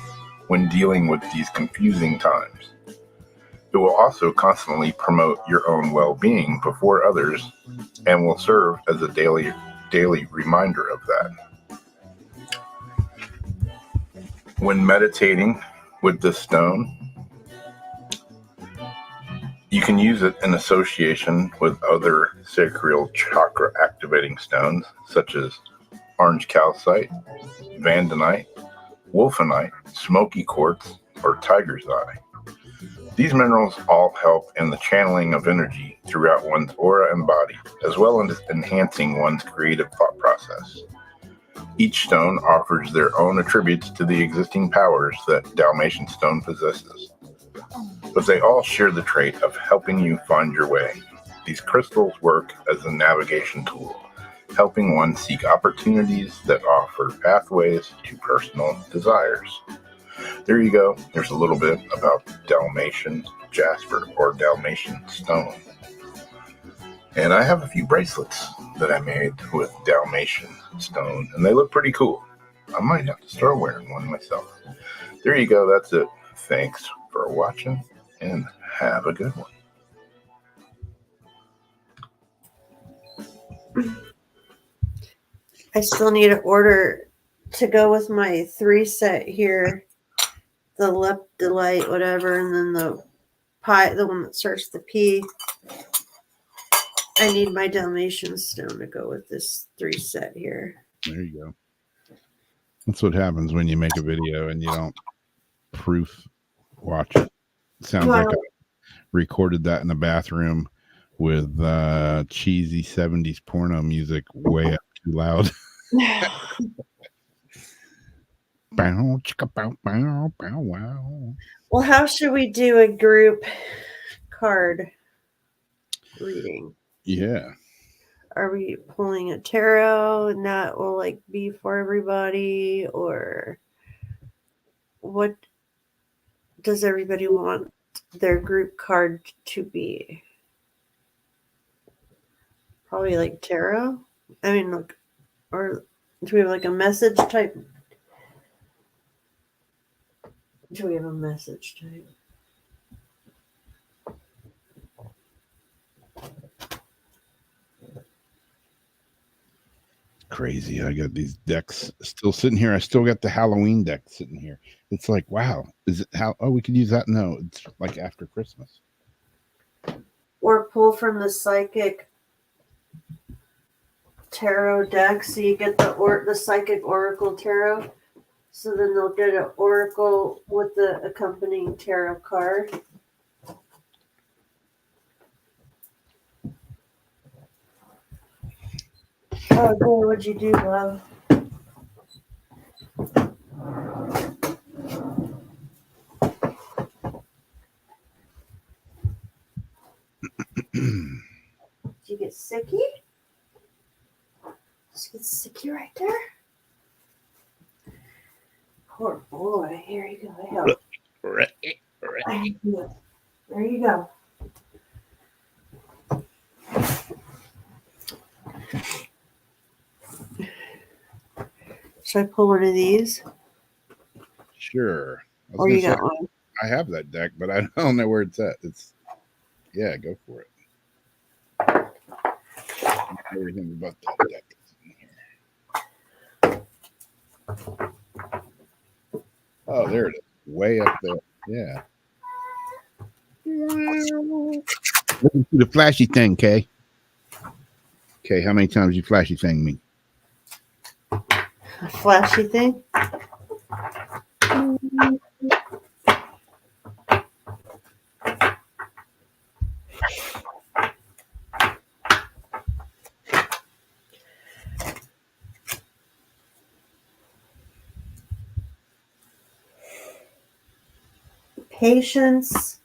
when dealing with these confusing times. It will also constantly promote your own well-being before others and will serve as a daily reminder of that. When meditating with this stone, you can use it in association with other sacral chakra activating stones such as orange calcite, vandonite, wolfenite, smoky quartz, or tiger's eye. These minerals all help in the channeling of energy throughout one's aura and body, as well as enhancing one's creative thought process. Each stone offers their own attributes to the existing powers that Dalmatian stone possesses, but they all share the trait of helping you find your way. These crystals work as a navigation tool, helping one seek opportunities that offer pathways to personal desires. There you go. There's a little bit about Dalmatian jasper or Dalmatian stone. And I have a few bracelets that I made with Dalmatian stone, and they look pretty cool. I might have to start wearing one myself. There you go. That's it. Thanks for watching, and have a good one. I still need an order to go with my 3 set here. The leptolite, whatever, and then the pie, the one that starts the P. I need my Dalmatian stone to go with this 3 set here. There you go. That's what happens when you make a video and you don't proof watch it. Sounds like I recorded that in the bathroom with cheesy 70s porno music way up too loud. Bow, chicka, bow, bow, bow, wow. Well, how should we do a group card reading? Yeah. Are we pulling a tarot and that will like be for everybody, or what does everybody want their group card to be? Probably like tarot. I mean, like, or do we have like a message type? Do we have a message type? Crazy. I got these decks still sitting here. I still got the Halloween deck sitting here. It's like, wow. Is it how? Oh, we could use that. No, it's like after Christmas. Or pull from the psychic tarot deck, so you get the psychic oracle tarot. So then they'll get an oracle with the accompanying tarot card. Oh, boy, what'd you do, love? Did you get sicky? Did you get sicky right there? Poor boy. Here you go. There you go. Should I pull one of these? Sure. Or you got one? I have that deck, but I don't know where it's at. Yeah, go for it. Everything about that deck is in here. Oh, there it is. Way up there. Yeah. Listen to the flashy thing, Kay. Okay, how many times you flashy thing me? A flashy thing. Patience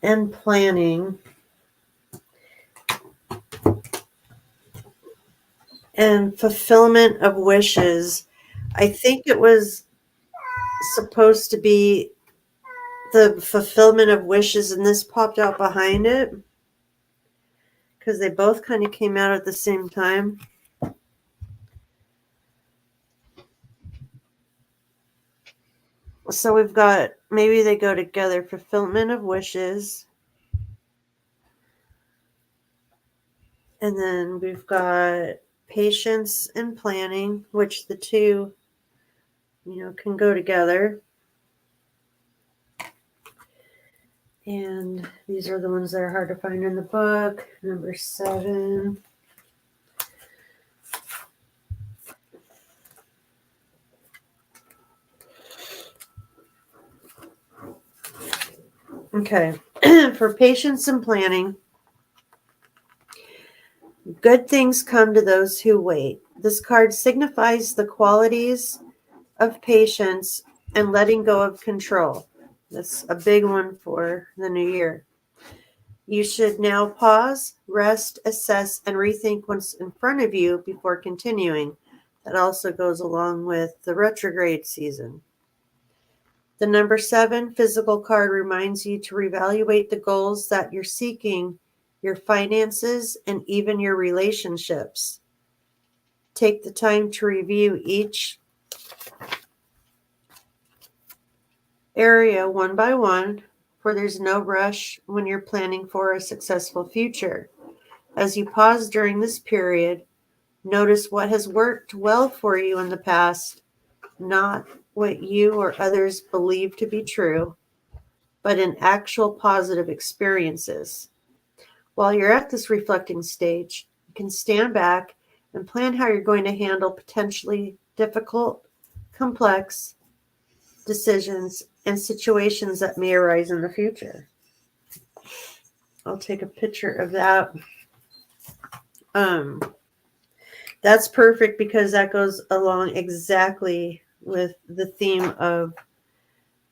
and planning and fulfillment of wishes. I think it was supposed to be the fulfillment of wishes, and this popped out behind it because they both kind of came out at the same time. So we've got, maybe they go together, fulfillment of wishes. And then we've got patience and planning, which the two, can go together. And these are the ones that are hard to find in the book. Number 7. Okay. For patience and planning, good things come to those who wait. This card signifies the qualities of patience and letting go of control. That's a big one for the new year. You should now pause, rest, assess, and rethink what's in front of you before continuing. That also goes along with the retrograde season. The number 7 physical card reminds you to reevaluate the goals that you're seeking, your finances, and even your relationships. Take the time to review each area one by one, for there's no rush when you're planning for a successful future. As you pause during this period, notice what has worked well for you in the past, not what you or others believe to be true, but in actual positive experiences. While you're at this reflecting stage, you can stand back and plan how you're going to handle potentially difficult, complex decisions and situations that may arise in the future. I'll take a picture of that. That's perfect because that goes along exactly with the theme of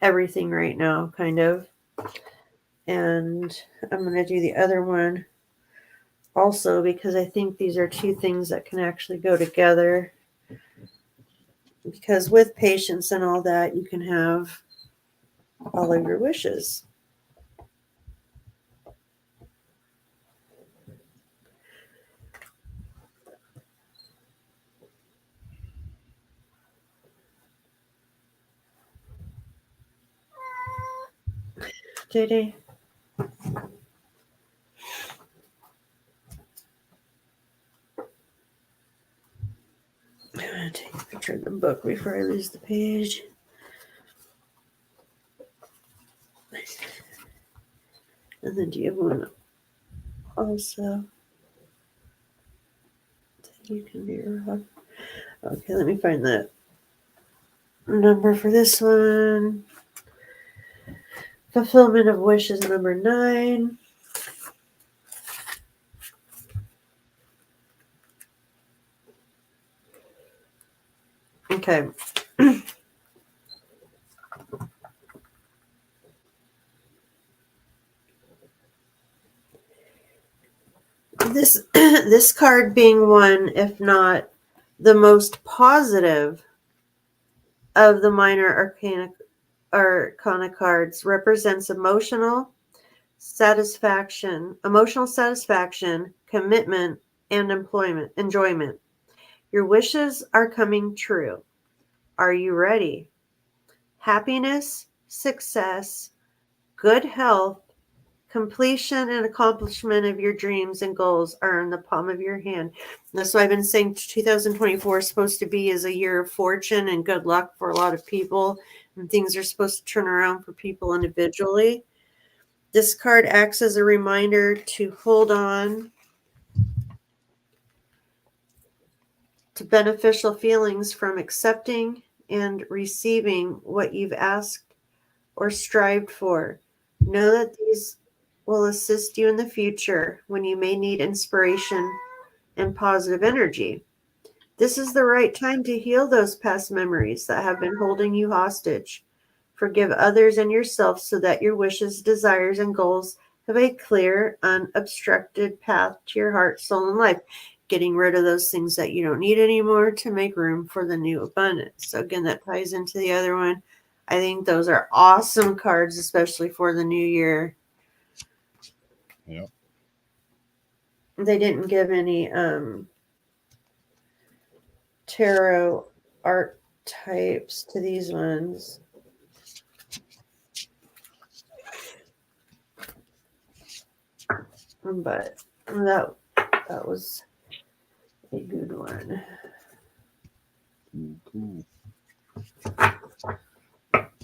everything right now, kind of. And I'm going to do the other one also because I think these are two things that can actually go together. Because with patience and all that, you can have all of your wishes. JD. I'm going to take a picture of the book before I lose the page. And then do you have one also that you can be wrong? Okay, let me find the number for this one. Fulfillment of wishes, number 9. Okay. This card being one, if not the most positive of the minor arcana cards, represents emotional satisfaction, commitment, and enjoyment. Your wishes are coming true. Are you ready? Happiness, success, good health, completion and accomplishment of your dreams and goals are in the palm of your hand. And that's why I've been saying 2024 is supposed to be as a year of fortune and good luck for a lot of people. and things are supposed to turn around for people individually. This card acts as a reminder to hold on to beneficial feelings from accepting and receiving what you've asked or strived for. Know that these will assist you in the future when you may need inspiration and positive energy. This is the right time to heal those past memories that have been holding you hostage. Forgive others and yourself so that your wishes, desires, and goals have a clear, unobstructed path to your heart, soul, and life. Getting rid of those things that you don't need anymore to make room for the new abundance. So again, that ties into the other one. I think those are awesome cards, especially for the new year. Yep. They didn't give any tarot archetypes to these ones. But that was a good one. Cool.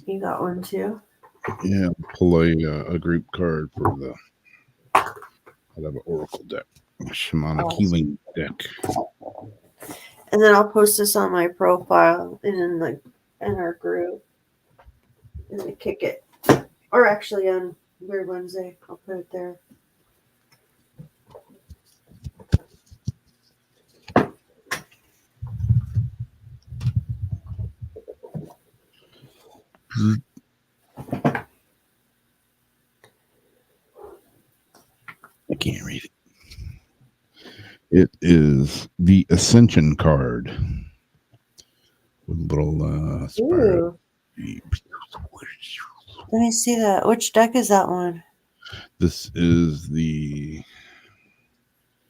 You got one too? Yeah, pull a group card for the. I have an oracle deck, a shamanic Awesome. healing deck. And then I'll post this on my profile and in our group. And we kick it. Or actually on Weird Wednesday. I'll put it there. I can't read it. It is the Ascension card with a little spiral. Ooh. Let me see that. Which deck is that one? This is the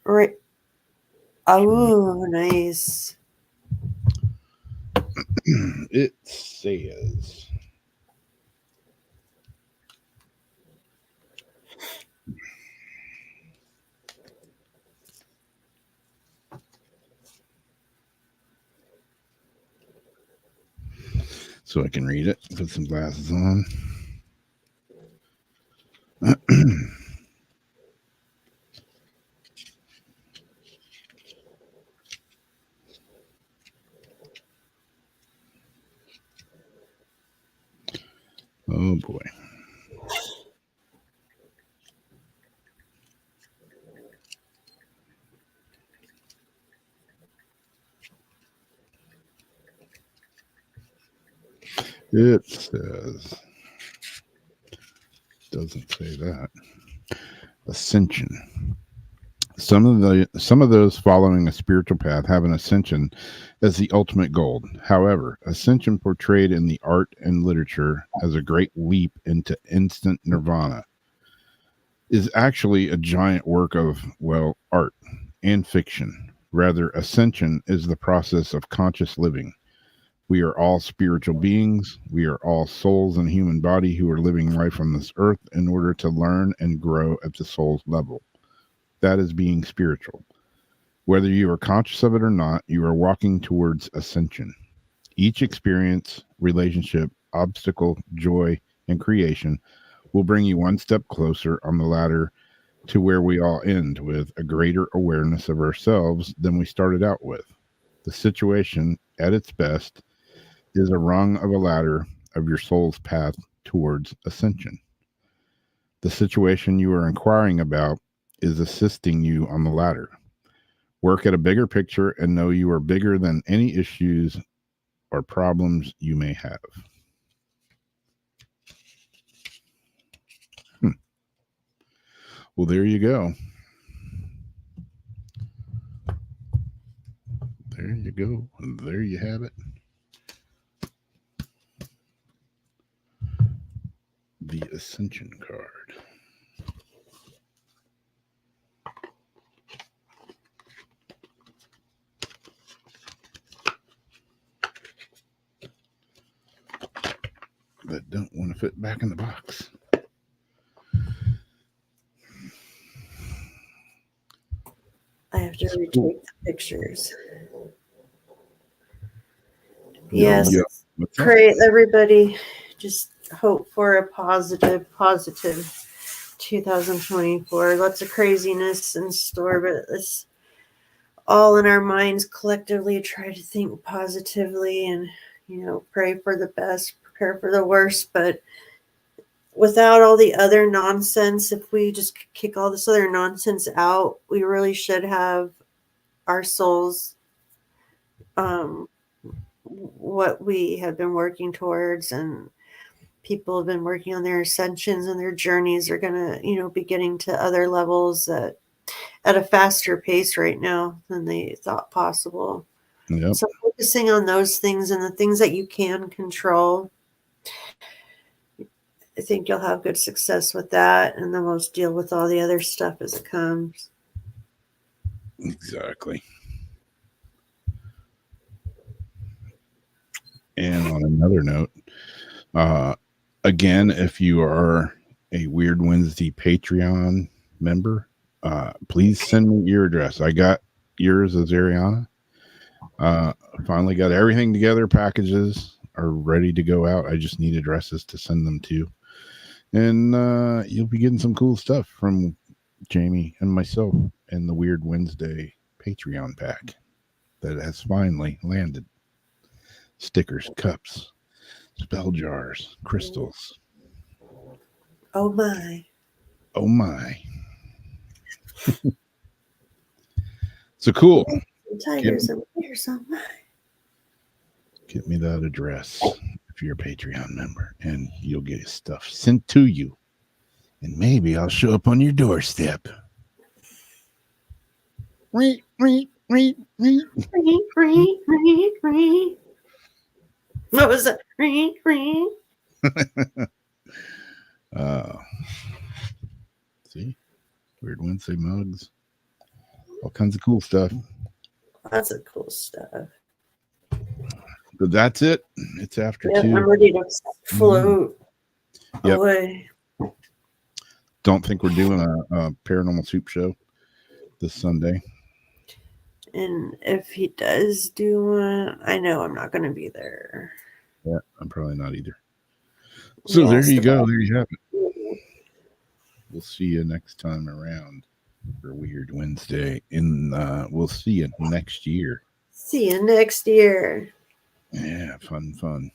Right. Oh, nice. it says so I can read it. Put some glasses on. Oh boy. It says, doesn't say that. Ascension. Some of those following a spiritual path have an ascension as the ultimate goal. However, ascension portrayed in the art and literature as a great leap into instant nirvana is actually a giant work of, well, art and fiction. Rather, ascension is the process of conscious living. We are all spiritual beings. We are all souls in a human body who are living life on this earth in order to learn and grow at the soul's level. That is being spiritual. Whether you are conscious of it or not, you are walking towards ascension. Each experience, relationship, obstacle, joy, and creation will bring you one step closer on the ladder to where we all end, with a greater awareness of ourselves than we started out with. The situation, at its best, is a rung of a ladder of your soul's path towards ascension. The situation you are inquiring about is assisting you on the ladder. Work at a bigger picture and know you are bigger than any issues or problems you may have. Well, there you go. There you go. And there you have it. The Ascension card. That don't want to fit back in the box. I have to retake the pictures. Yes. What's that? pray everybody just hope for a positive 2024. Lots of craziness in store, but it's all in our minds collectively. Try to think positively and, pray for the best, prepare for the worst. But without all the other nonsense, if we just kick all this other nonsense out, we really should have our souls, what we have been working towards, and people have been working on their ascensions, and their journeys are going to, be getting to other levels at a faster pace right now than they thought possible. Yep. So focusing on those things and the things that you can control, I think you'll have good success with that, and then we'll just deal with all the other stuff as it comes. Exactly. And on another note, again, if you are a Weird Wednesday Patreon member, please send me your address. I got yours as Ariana. Finally got everything together. Packages are ready to go out. I just need addresses to send them to. And you'll be getting some cool stuff from Jamie and myself in the Weird Wednesday Patreon pack that has finally landed. Stickers, cups, spell jars, crystals. Oh my. Oh my. So cool. Tigers and bears on my. Get me that address if you're a Patreon member, and you'll get his stuff sent to you. And maybe I'll show up on your doorstep. What was that? See? Weird Wednesday mugs. All kinds of cool stuff. Lots of cool stuff. But that's it. It's after Yeah, 2. I'm ready to float away. Don't think we're doing a paranormal soup show this Sunday. And if he does do one, I know I'm not going to be there. Yeah, I'm probably not either. So there you go. There you have it. We'll see you next time around for Weird Wednesday. We'll see you next year. See you next year. Yeah, fun.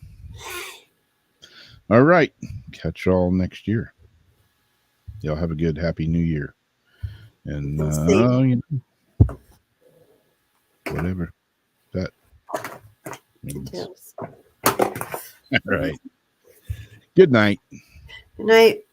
All right. Catch y'all next year. Y'all have a good, happy new year. And whatever that means. All right. Good night. Good night.